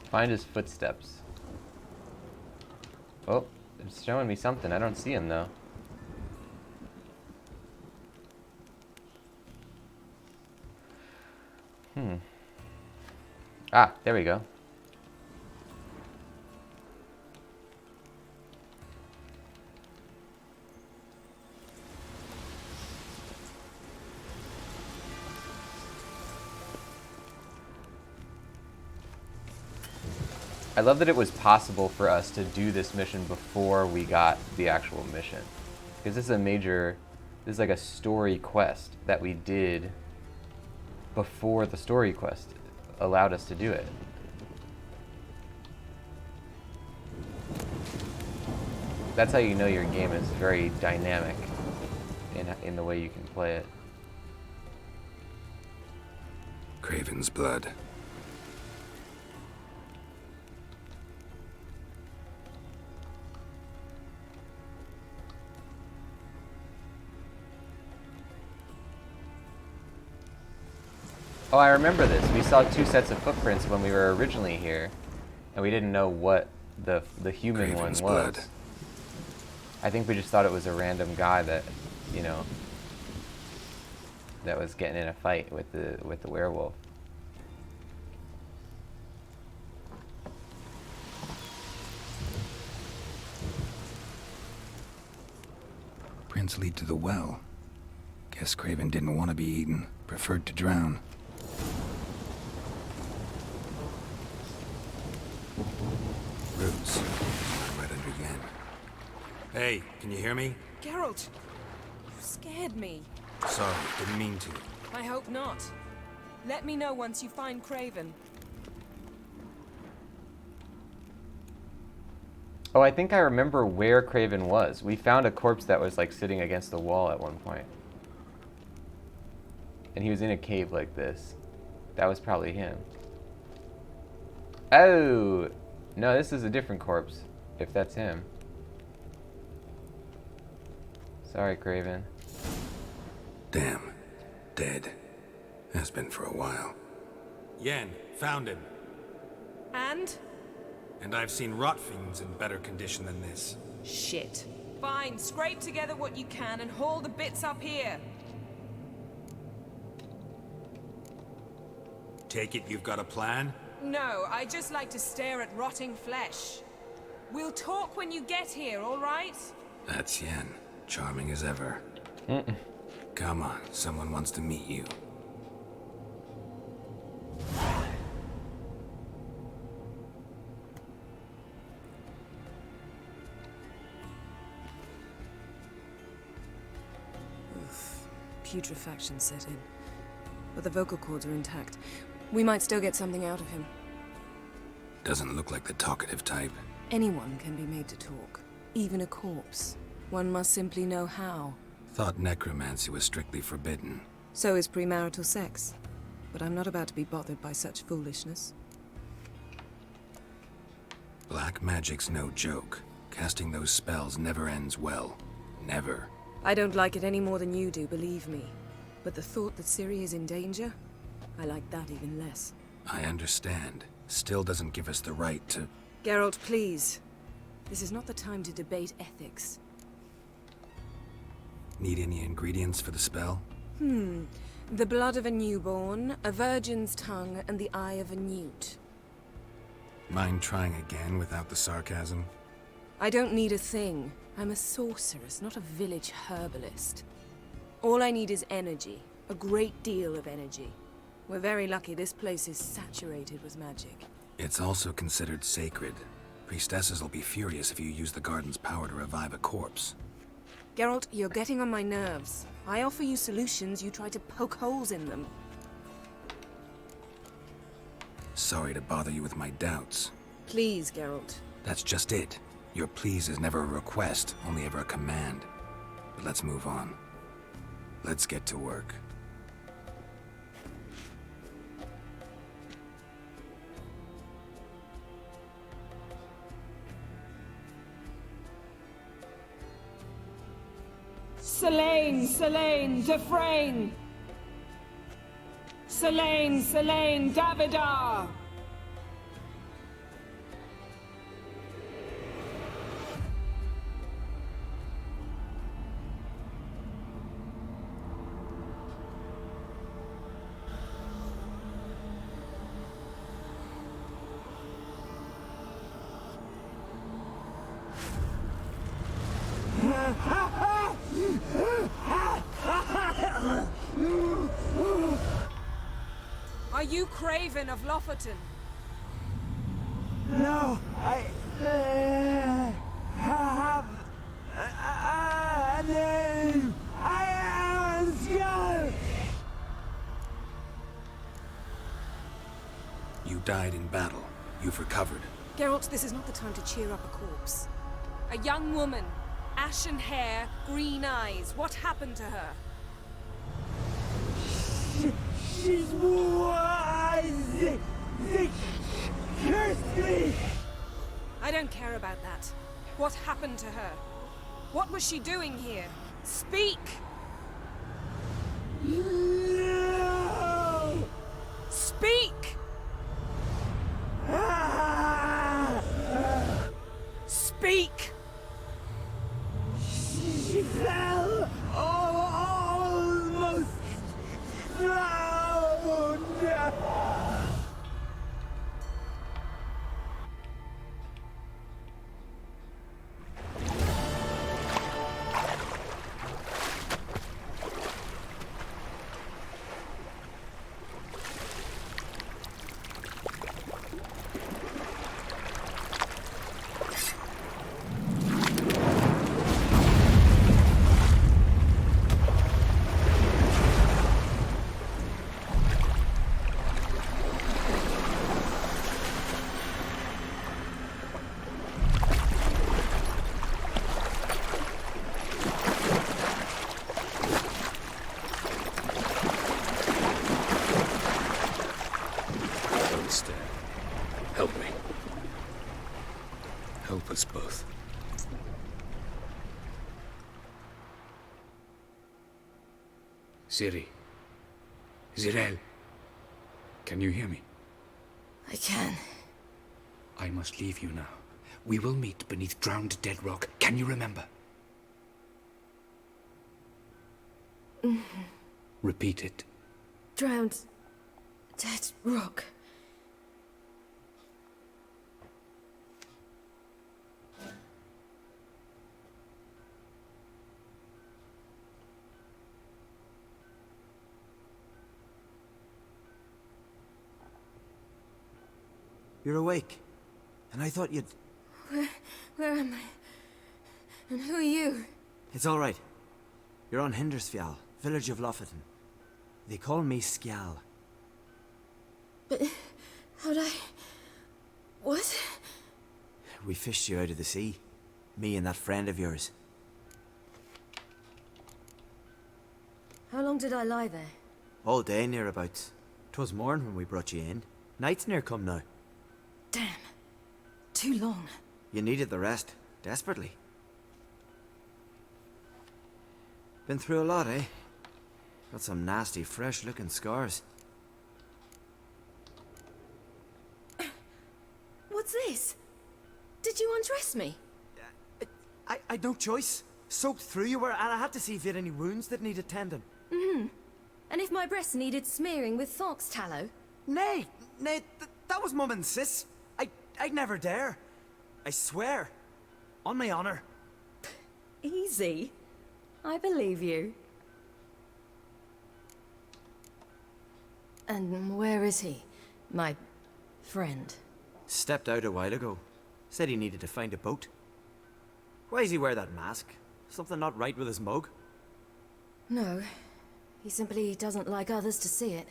Find his footsteps. Oh, it's showing me something. I don't see him, though. Ah, there we go. I love that it was possible for us to do this mission before we got the actual mission. Because this is a major, this is like a story quest that we did before the story quest allowed us to do it. That's how you know your game is very dynamic in the way you can play it. Craven's blood. Oh, I remember this. We saw 2 sets of footprints when we were originally here, and we didn't know what the human Craven's one was. blood. I think we just thought it was a random guy that, you know, that was getting in a fight with the werewolf. Prints lead to the well. Guess Craven didn't want to be eaten. Preferred to drown. Roots. Right under Yen. Hey, can you hear me? Geralt! You scared me. Sorry, didn't mean to. I hope not. Let me know once you find Craven. Oh, I think I remember where Craven was. We found a corpse that was like sitting against the wall at one point. And he was in a cave like this. That was probably him. Oh! No, this is a different corpse, if that's him. Sorry, Craven. Damn. Dead. Has been for a while. Yen, found him. And? And I've seen rot fiends in better condition than this. Shit. Fine, scrape together what you can and haul the bits up here. Take it you've got a plan? No, I just like to stare at rotting flesh. We'll talk when you get here, all right? That's Yen. Charming as ever. Come on, someone wants to meet you. putrefaction set in. But the vocal cords are intact. We might still get something out of him. Doesn't look like the talkative type. Anyone can be made to talk. Even a corpse. One must simply know how. Thought necromancy was strictly forbidden. So is premarital sex. But I'm not about to be bothered by such foolishness. Black magic's no joke. Casting those spells never ends well. Never. I don't like it any more than you do, believe me. But the thought that Ciri is in danger? I like that even less. I understand. Still doesn't give us the right to... Geralt, please. This is not the time to debate ethics. Need any ingredients for the spell? The blood of a newborn, a virgin's tongue, and the eye of a newt. Mind trying again without the sarcasm? I don't need a thing. I'm a sorceress, not a village herbalist. All I need is energy. A great deal of energy. We're very lucky this place is saturated with magic. It's also considered sacred. Priestesses will be furious if you use the garden's power to revive a corpse. Geralt, you're getting on my nerves. I offer you solutions, you try to poke holes in them. Sorry to bother you with my doubts. Please, Geralt. That's just it. Your please is never a request, only ever a command. But let's move on. Let's get to work. Selene, Selene, Defrain! Selene, Selene, Davidar! Are you Craven of Lofoten? No, I have a name. I am Skull. You died in battle. You've recovered. Geralt, this is not the time to cheer up a corpse. A young woman, ashen hair, green eyes. What happened to her? She's wise. They cursed me. I don't care about that. What happened to her? What was she doing here? Speak! No. Speak! Speak! She fell almost drowned. Help me. Help us both. Ciri. Zirel. Can you hear me? I can. I must leave you now. We will meet beneath drowned dead rock. Can you remember? Repeat it. Drowned dead rock. You're awake. And I thought you'd... Where am I? And who are you? It's all right. You're on Hindersfjall, village of Lofoten. They call me Skjal. But how'd I... What? We fished you out of the sea. Me and that friend of yours. How long did I lie there? All day nearabouts. 'Twas morn when we brought you in. Night's near come now. Damn. Too long. You needed the rest, desperately. Been through a lot, eh? Got some nasty, fresh-looking scars. What's this? Did you undress me? I'd no choice. Soaked through you were, and I had to see if you had any wounds that needed tending. Mm-hmm. And if my breasts needed smearing with fox tallow? Nay, that was Mum and Sis. I'd never dare. I swear. On my honor. Easy. I believe you. And where is he? My friend. Stepped out a while ago. Said he needed to find a boat. Why does he wear that mask? Something not right with his mug? No. He simply doesn't like others to see it.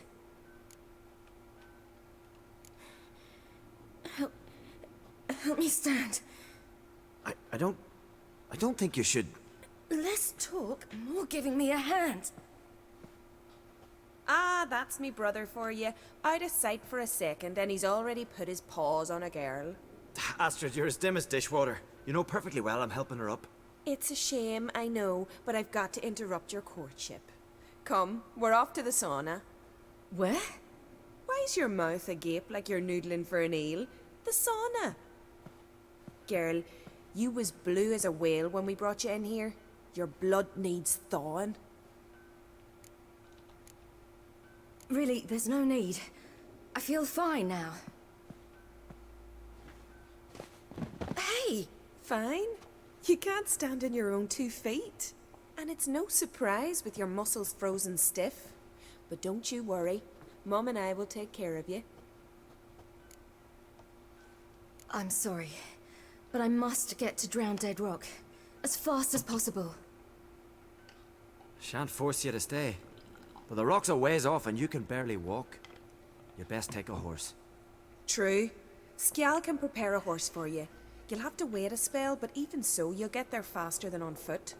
Help me stand. I don't think you should... Less talk, more giving me a hand. Ah, that's me brother for you. Out of sight for a second, and he's already put his paws on a girl. Astrid, you're as dim as dishwater. You know perfectly well I'm helping her up. It's a shame, I know, but I've got to interrupt your courtship. Come, we're off to the sauna. Where? Why's your mouth agape like you're noodling for an eel? The sauna. Girl, you was blue as a whale when we brought you in here. Your blood needs thawing. Really, there's no need. I feel fine now. Hey! Fine? You can't stand on your own 2 feet. And it's no surprise with your muscles frozen stiff. But don't you worry. Mum and I will take care of you. I'm sorry, but I must get to Drowned Dead Rock as fast as possible. Shan't force you to stay. But the rock's a ways off and you can barely walk. You best take a horse. True. Skjal can prepare a horse for you. You'll have to wait a spell, but even so, you'll get there faster than on foot.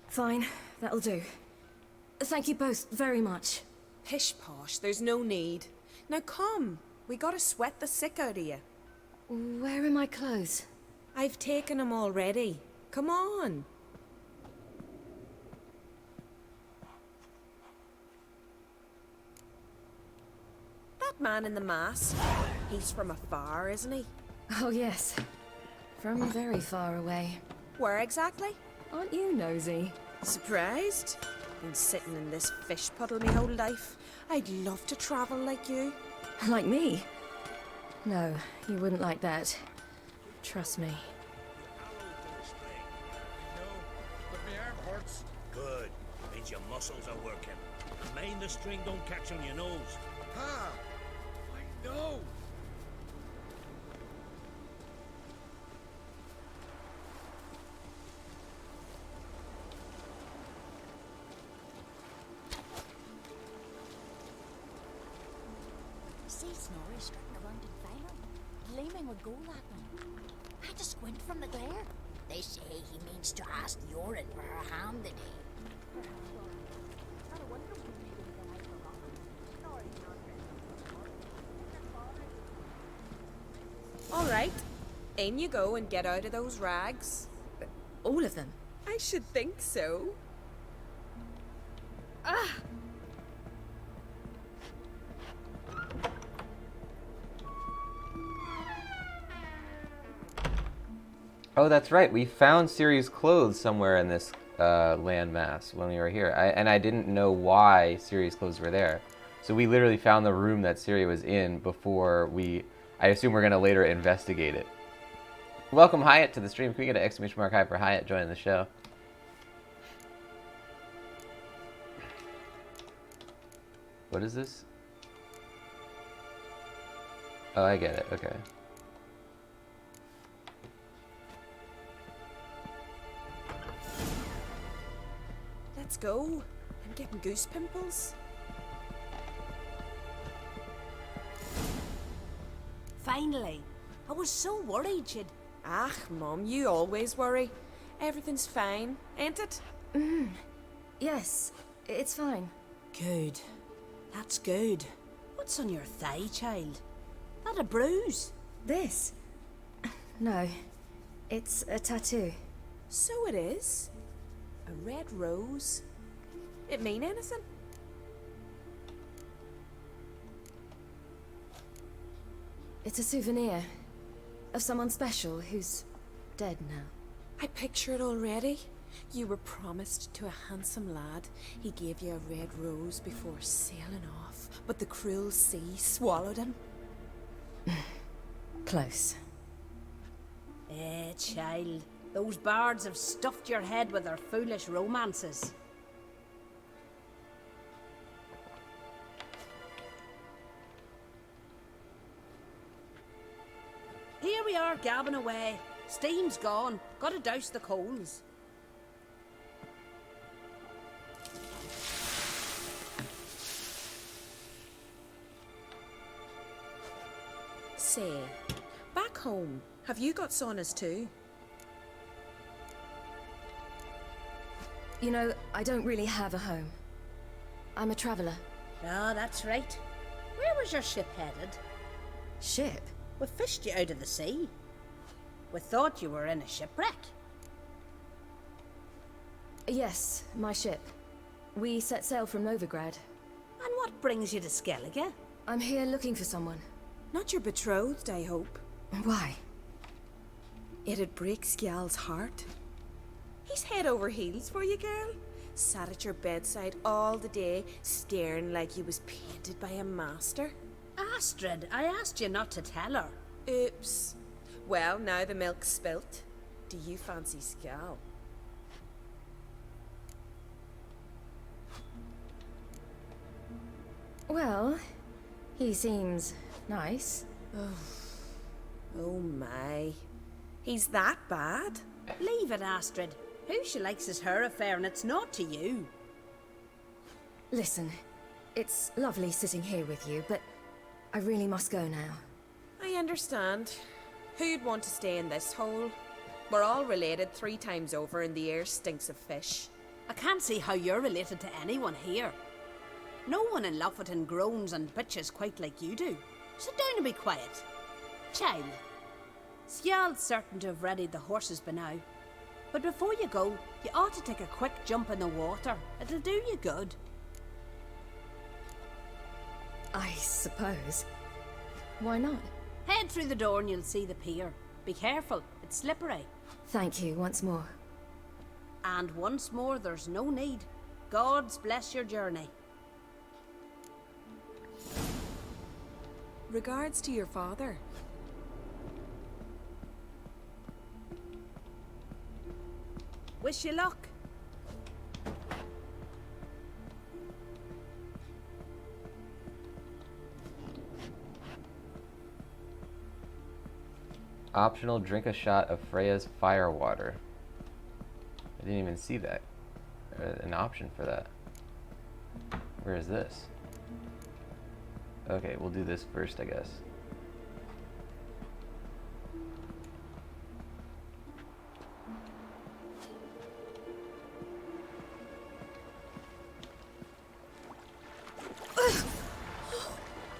Fine, that'll do. Thank you both very much. Pish posh, there's no need. Now come, we gotta sweat the sick out of you. Where are my clothes? I've taken them already. Come on. That man in the mask, he's from afar, isn't he? Oh yes, from very far away. Where exactly? Aren't you nosy? Surprised? Been sitting in this fish puddle me whole life. I'd love to travel like you. Like me? No, you wouldn't like that. Trust me. But my arm hurts. Good. Means your muscles are working. Mind the string don't catch on your nose. Ah, I know. See Snorri strutting around in Valor, gleaming with gold at them. I had to squint from the glare. They say he means to ask Yorin for her hand today. All right. In you go and get out of those rags. All of them? I should think so. Ah! Oh, that's right. We found Ciri's clothes somewhere in this landmass when we were here. And I didn't know why Ciri's clothes were there. So we literally found the room that Ciri was in before we... I assume we're going to later investigate it. Welcome, Hyatt, to the stream. Can we get an exclamation mark high for Hyatt joining the show? What is this? Oh, I get it. Okay. Let's go. I'm getting goose pimples. Finally. I was so worried she'd... Ah, Mum, you always worry. Everything's fine, ain't it? Yes, it's fine. Good. That's good. What's on your thigh, child? That a bruise? This? No, it's a tattoo. So it is. A red rose. It mean anything? It's a souvenir of someone special who's dead now. I picture it already. You were promised to a handsome lad. He gave you a red rose before sailing off, but the cruel sea swallowed him. Close. Child. Those bards have stuffed your head with their foolish romances. Here we are, gabbing away. Steam's gone. Gotta douse the coals. Say, back home, have you got saunas too? You know, I don't really have a home. I'm a traveller. Ah, that's right. Where was your ship headed? Ship? We fished you out of the sea. We thought you were in a shipwreck. Yes, my ship. We set sail from Novigrad. And what brings you to Skellige? I'm here looking for someone. Not your betrothed, I hope. Why? It'd break Skjal's heart. He's head over heels for you, girl. Sat at your bedside all the day, staring like he was painted by a master. Astrid, I asked you not to tell her. Oops. Well, now the milk's spilt. Do you fancy Skjal? Well, he seems nice. Oh my. He's that bad? Leave it, Astrid. Who she likes is her affair, and it's not to you. Listen, it's lovely sitting here with you, but I really must go now. I understand. Who'd want to stay in this hole? We're all related 3 times over and the air stinks of fish. I can't see how you're related to anyone here. No one in Lofferton groans and bitches quite like you do. Sit down and be quiet. Child, Skjal's certain to have readied the horses by now. But before you go, you ought to take a quick jump in the water. It'll do you good. I suppose. Why not? Head through the door and you'll see the pier. Be careful, it's slippery. Thank you once more. And once more, there's no need. God's bless your journey. Regards to your father. Wish you luck. Optional, drink a shot of Freya's fire water. I didn't even see that. An option for that. Where is this? Okay, we'll do this first, I guess.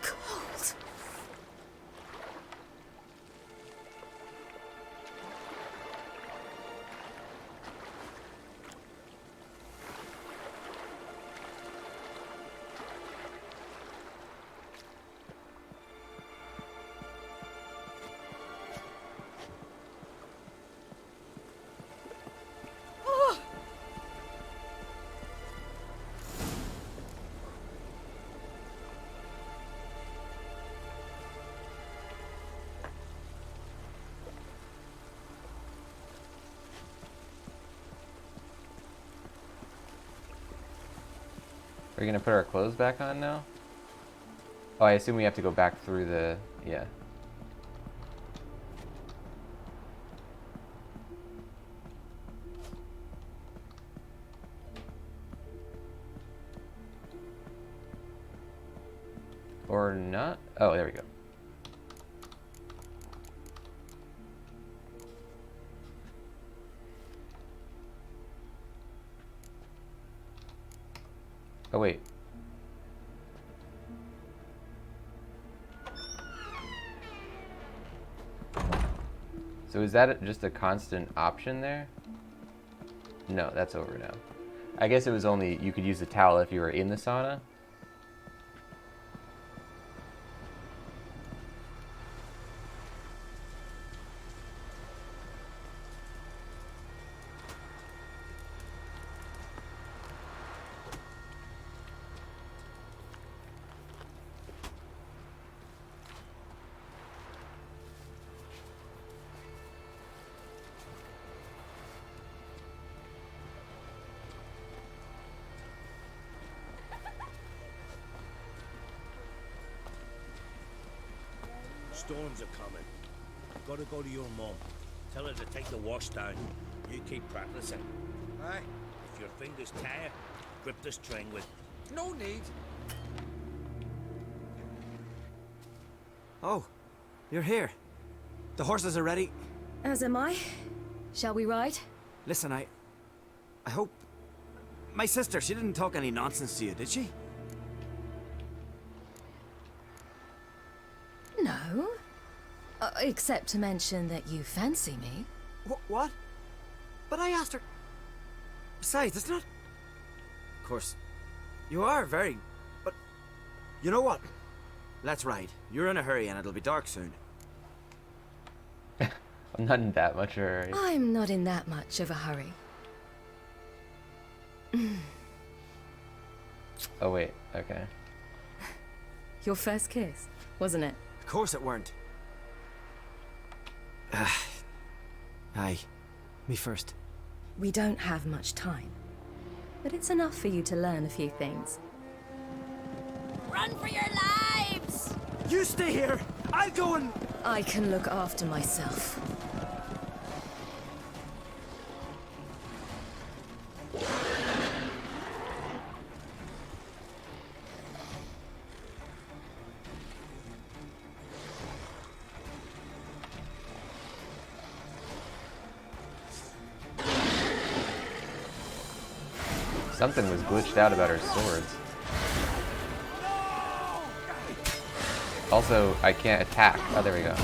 Cold. Are we gonna put our clothes back on now? Oh, I assume we have to go back through the... yeah. Or not? Oh, there we go. Oh, wait. So is that just a constant option there? No, that's over now. I guess it was only, you could use the towel if you were in the sauna. Storms are coming. Gotta go to your mum. Tell her to take the wash down. You keep practicing. Aye. If your fingers tire, grip the string with... No need. Oh, you're here. The horses are ready. As am I. Shall we ride? Listen, I hope... My sister, she didn't talk any nonsense to you, did she? No. Except to mention that you fancy me. What? But I asked her... Besides, it's not... Of course, you are very... But... You know what? Let's ride. You're in a hurry and it'll be dark soon. I'm not in that much of a hurry. I'm not in that much of a hurry. Oh, wait. Okay. Your first kiss, wasn't it? Of course it weren't. Aye. Me first. We don't have much time. But it's enough for you to learn a few things. Run for your lives! You stay here! I'll go and... I can look after myself. Something was glitched out about her swords. Also, I can't attack. Oh, there we go.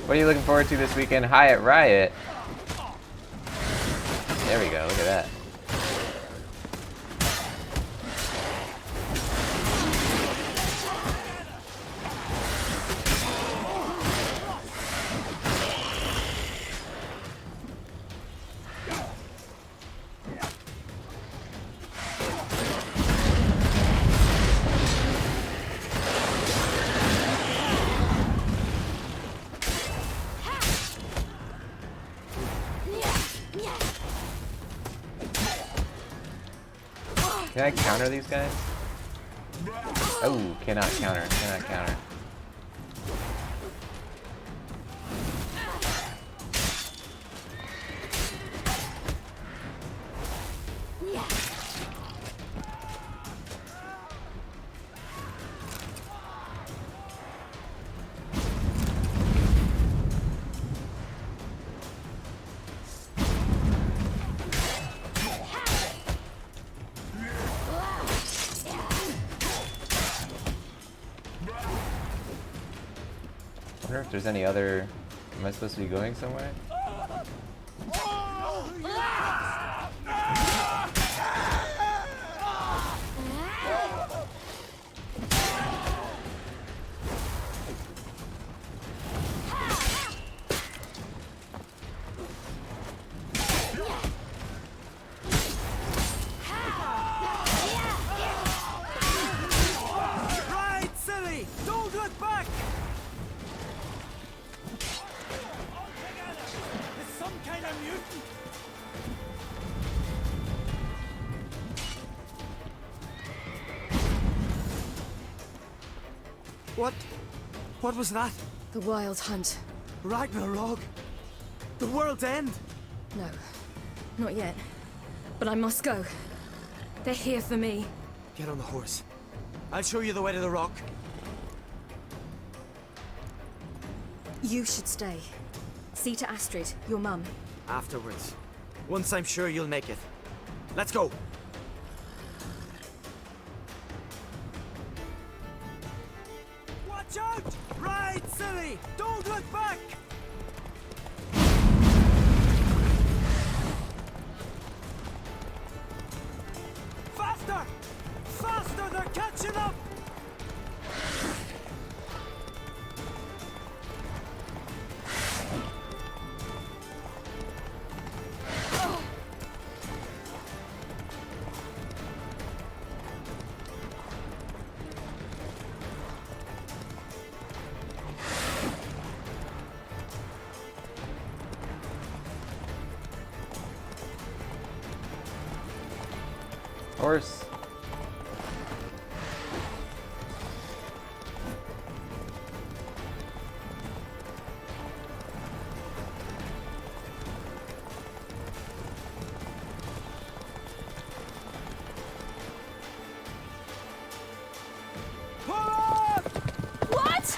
What are you looking forward to this weekend? Hi at Riot. There we go, look at that. Can I counter these guys? Oh, cannot counter, cannot counter. I wonder if there's any other... Am I supposed to be going somewhere? Right, Ciri! Don't look back! What was that? The Wild Hunt. Ragnarok? The world's end? No, not yet. But I must go. They're here for me. Get on the horse. I'll show you the way to the rock. You should stay. See to Astrid, your mum. Afterwards. Once I'm sure you'll make it. Let's go! Watch out! Ride, Ciri! Don't look back! Faster! Faster! They're catching up! Horse. What?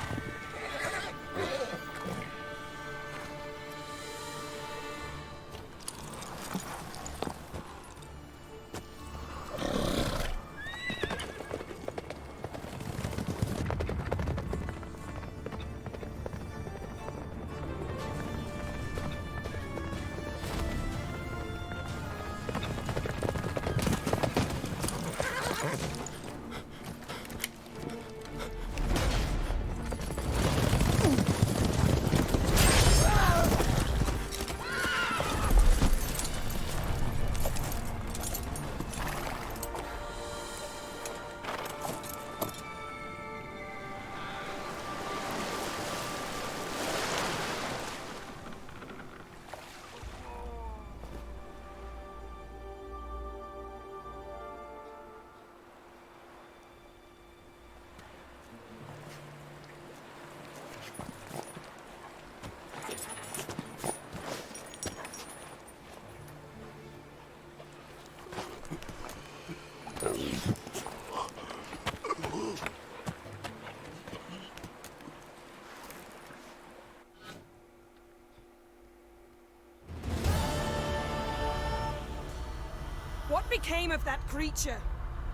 What became of that creature?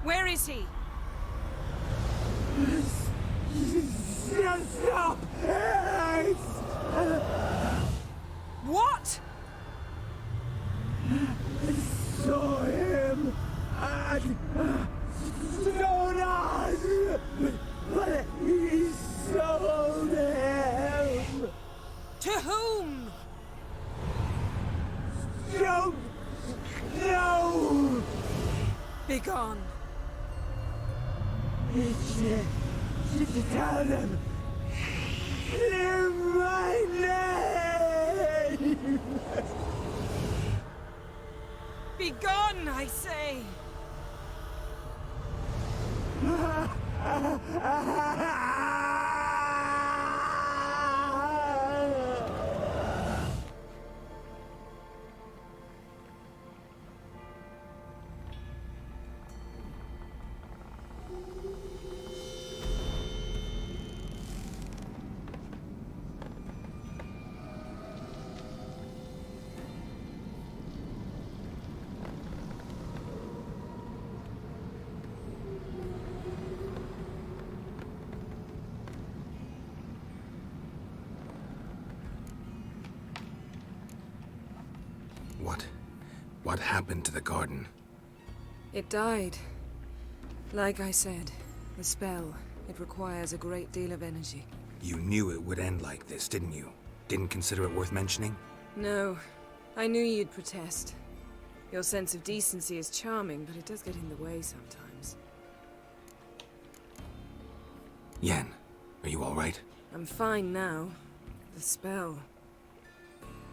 Where is he? What? Saw him at Stonan, but he sold him. To whom? Don't know. Begone. Tell them. Clear my name. Begone, I say. What happened to the garden? It died. Like I said, the spell, it requires a great deal of energy. You knew it would end like this, didn't you? Didn't consider it worth mentioning? No, I knew you'd protest. Your sense of decency is charming, but it does get in the way sometimes. Yen, are you all right? I'm fine now. The spell.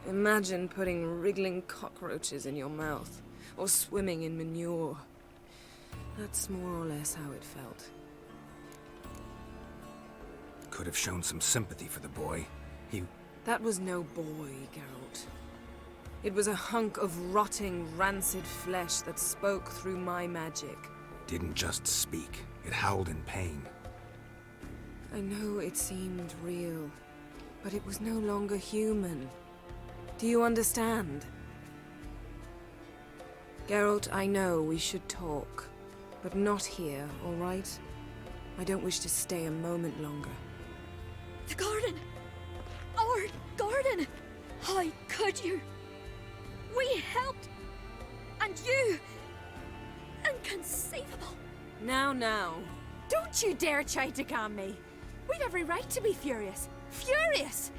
Imagine putting wriggling cockroaches in your mouth, or swimming in manure. That's more or less how it felt. could have shown some sympathy for the boy. That was no boy, Geralt. It was a hunk of rotting, rancid flesh that spoke through my magic. Didn't just speak. It howled in pain. I know it seemed real, but it was no longer human. Do you understand? Geralt, I know we should talk, but not here, all right? I don't wish to stay a moment longer. The garden! Our garden! How could you? We helped! And you! Inconceivable! Now. Don't you dare try to calm me. We'd every right to be furious. Furious!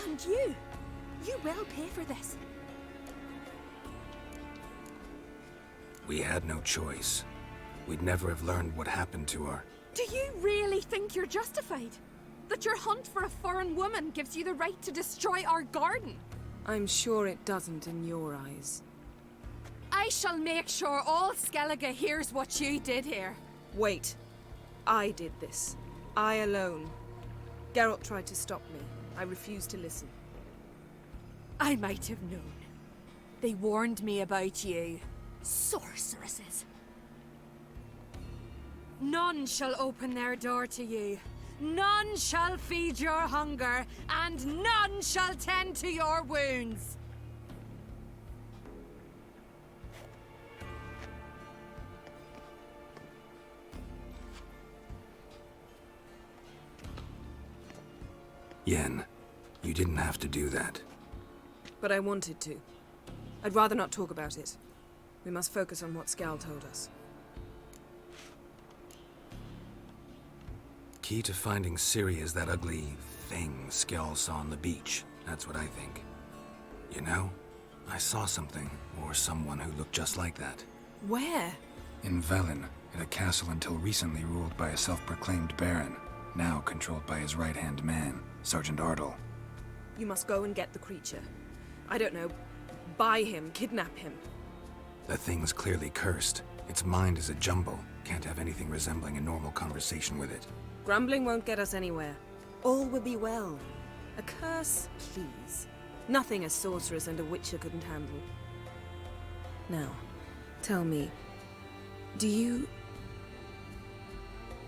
And you will pay for this. We had no choice. We'd never have learned what happened to her. Do you really think you're justified? That your hunt for a foreign woman gives you the right to destroy our garden? I'm sure it doesn't in your eyes. I shall make sure all Skellige hears what you did here. Wait. I did this. I alone. Geralt tried to stop me. I refused to listen. I might have known. They warned me about you. Sorceresses. None shall open their door to you. None shall feed your hunger, and none shall tend to your wounds. Yen, you didn't have to do that. But I wanted to. I'd rather not talk about it. We must focus on what Skal told us. Key to finding Ciri is that ugly thing Skell saw on the beach. That's what I think. You know, I saw something, or someone who looked just like that. Where? In Velen, at a castle until recently ruled by a self-proclaimed baron, now controlled by his right-hand man, Sergeant Ardle. You must go and get the creature. I don't know, buy him, kidnap him. The thing's clearly cursed. Its mind is a jumble. Can't have anything resembling a normal conversation with it. Grumbling won't get us anywhere. All will be well. A curse, please. Nothing a sorceress and a witcher couldn't handle. Now, tell me, do you...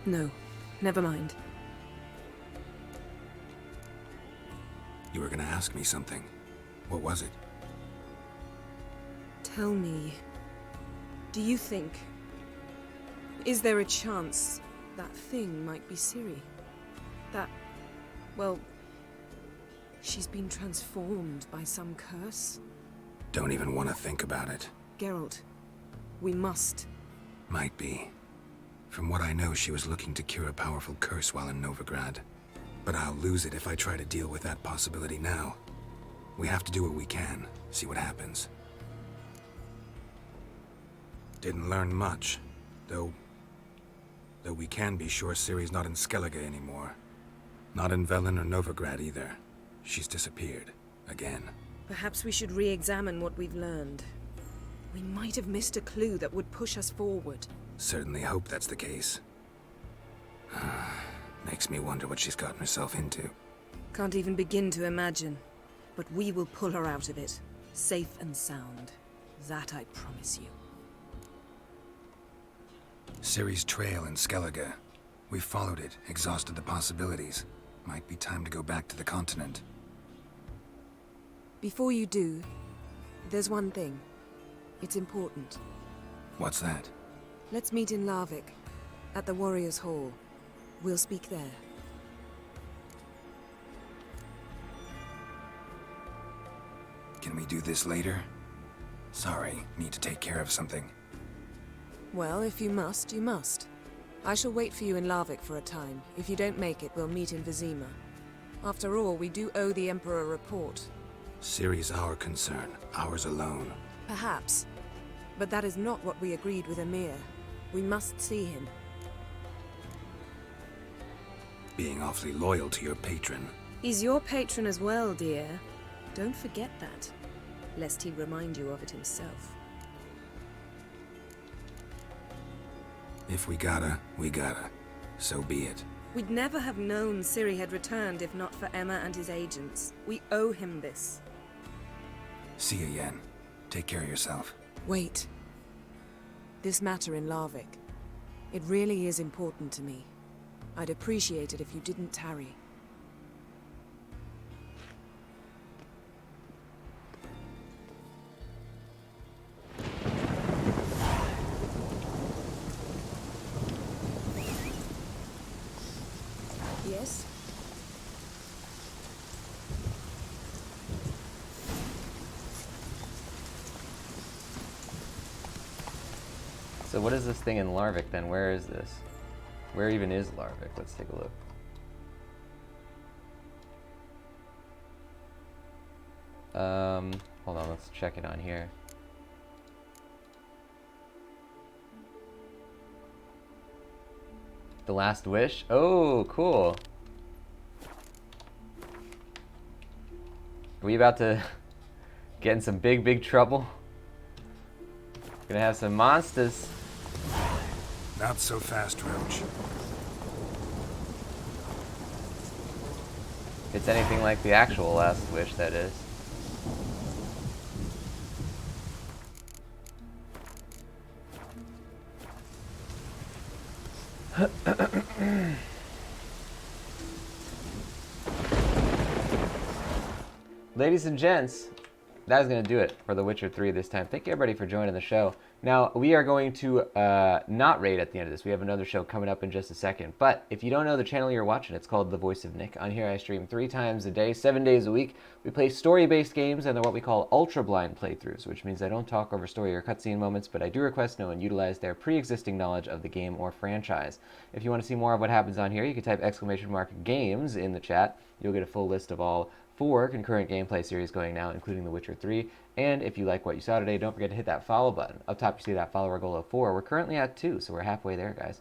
No, never mind. You were gonna ask me something. What was it? Tell me, do you think... Is there a chance that thing might be Ciri? That... well... she's been transformed by some curse? Don't even want to think about it. Geralt, we must. Might be. From what I know, she was looking to cure a powerful curse while in Novigrad. But I'll lose it if I try to deal with that possibility now. We have to do what we can, see what happens. Didn't learn much, though we can be sure Ciri's not in Skellige anymore. Not in Velen or Novigrad either. She's disappeared. Again. Perhaps we should re-examine what we've learned. We might have missed a clue that would push us forward. Certainly hope that's the case. Makes me wonder what she's gotten herself into. Can't even begin to imagine. But we will pull her out of it. Safe and sound. That I promise you. Ciri's trail in Skellige. We followed it, exhausted the possibilities. Might be time to go back to the continent. Before you do, there's one thing. It's important. What's that? Let's meet in Larvik, at the Warriors' Hall. We'll speak there. Can we do this later? Sorry, need to take care of something. Well, if you must, you must. I shall wait for you in Larvik for a time. If you don't make it, we'll meet in Vizima. After all, we do owe the Emperor a report. Ciri's our concern, ours alone. Perhaps. But that is not what we agreed with Emir. We must see him. Being awfully loyal to your patron. He's your patron as well, dear. Don't forget that, lest he remind you of it himself. If we gotta, we gotta. So be it. We'd never have known Ciri had returned if not for Emma and his agents. We owe him this. See you, Yen. Take care of yourself. Wait. This matter in Larvik. It really is important to me. I'd appreciate it if you didn't tarry. Yes? So what is this thing in Larvik then? Where is this? Where even is Larvik? Let's take a look. Hold on, let's check it on here. The Last Wish? Oh, cool. Are we about to get in some big trouble? Gonna have some monsters. Not so fast, Roach. If it's anything like the actual Last Wish, that is. Ladies and gents, that is going to do it for The Witcher 3 this time. Thank you everybody for joining the show. Now, we are going to not raid at the end of this. We have another show coming up in just a second. But if you don't know the channel you're watching, it's called The Voice of Nick. On here I stream 3 times a day, 7 days a week. We play story-based games and they're what we call ultra-blind playthroughs, which means I don't talk over story or cutscene moments, but I do request no one utilize their pre-existing knowledge of the game or franchise. If you want to see more of what happens on here, you can type !games in the chat. You'll get a full list of all 4 concurrent gameplay series going now, including The Witcher 3. And if you like what you saw today, don't forget to hit that follow button. Up top, you see that follower goal of 4. We're currently at 2, so we're halfway there, guys.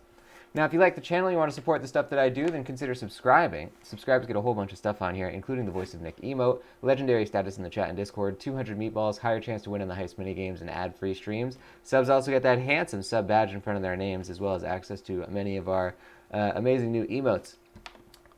Now, if you like the channel, you want to support the stuff that I do, then consider subscribing. Subscribe to get a whole bunch of stuff on here, including the Voice of Nick emote, legendary status in the chat and Discord, 200 meatballs, higher chance to win in the heist minigames, and ad-free streams. Subs also get that handsome sub badge in front of their names, as well as access to many of our amazing new emotes.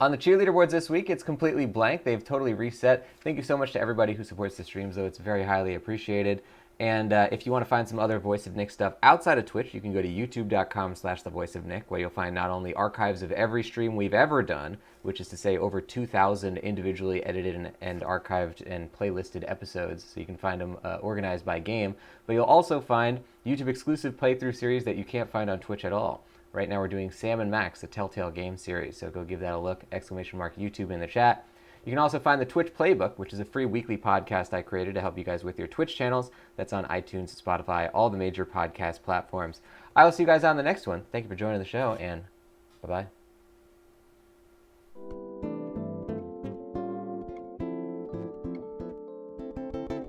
On the cheerleader boards this week, it's completely blank. They've totally reset. Thank you so much to everybody who supports the streams, though. It's very highly appreciated. And if you want to find some other Voice of Nick stuff outside of Twitch, you can go to youtube.com/thevoiceofnick, where you'll find not only archives of every stream we've ever done, which is to say over 2,000 individually edited and archived and playlisted episodes, so you can find them organized by game, but you'll also find YouTube-exclusive playthrough series that you can't find on Twitch at all. Right now we're doing Sam and Max, the Telltale game series, so go give that a look, !YouTube in the chat. You can also find the Twitch Playbook, which is a free weekly podcast I created to help you guys with your Twitch channels. That's on iTunes, Spotify, all the major podcast platforms. I will see you guys on the next one. Thank you for joining the show, and bye-bye.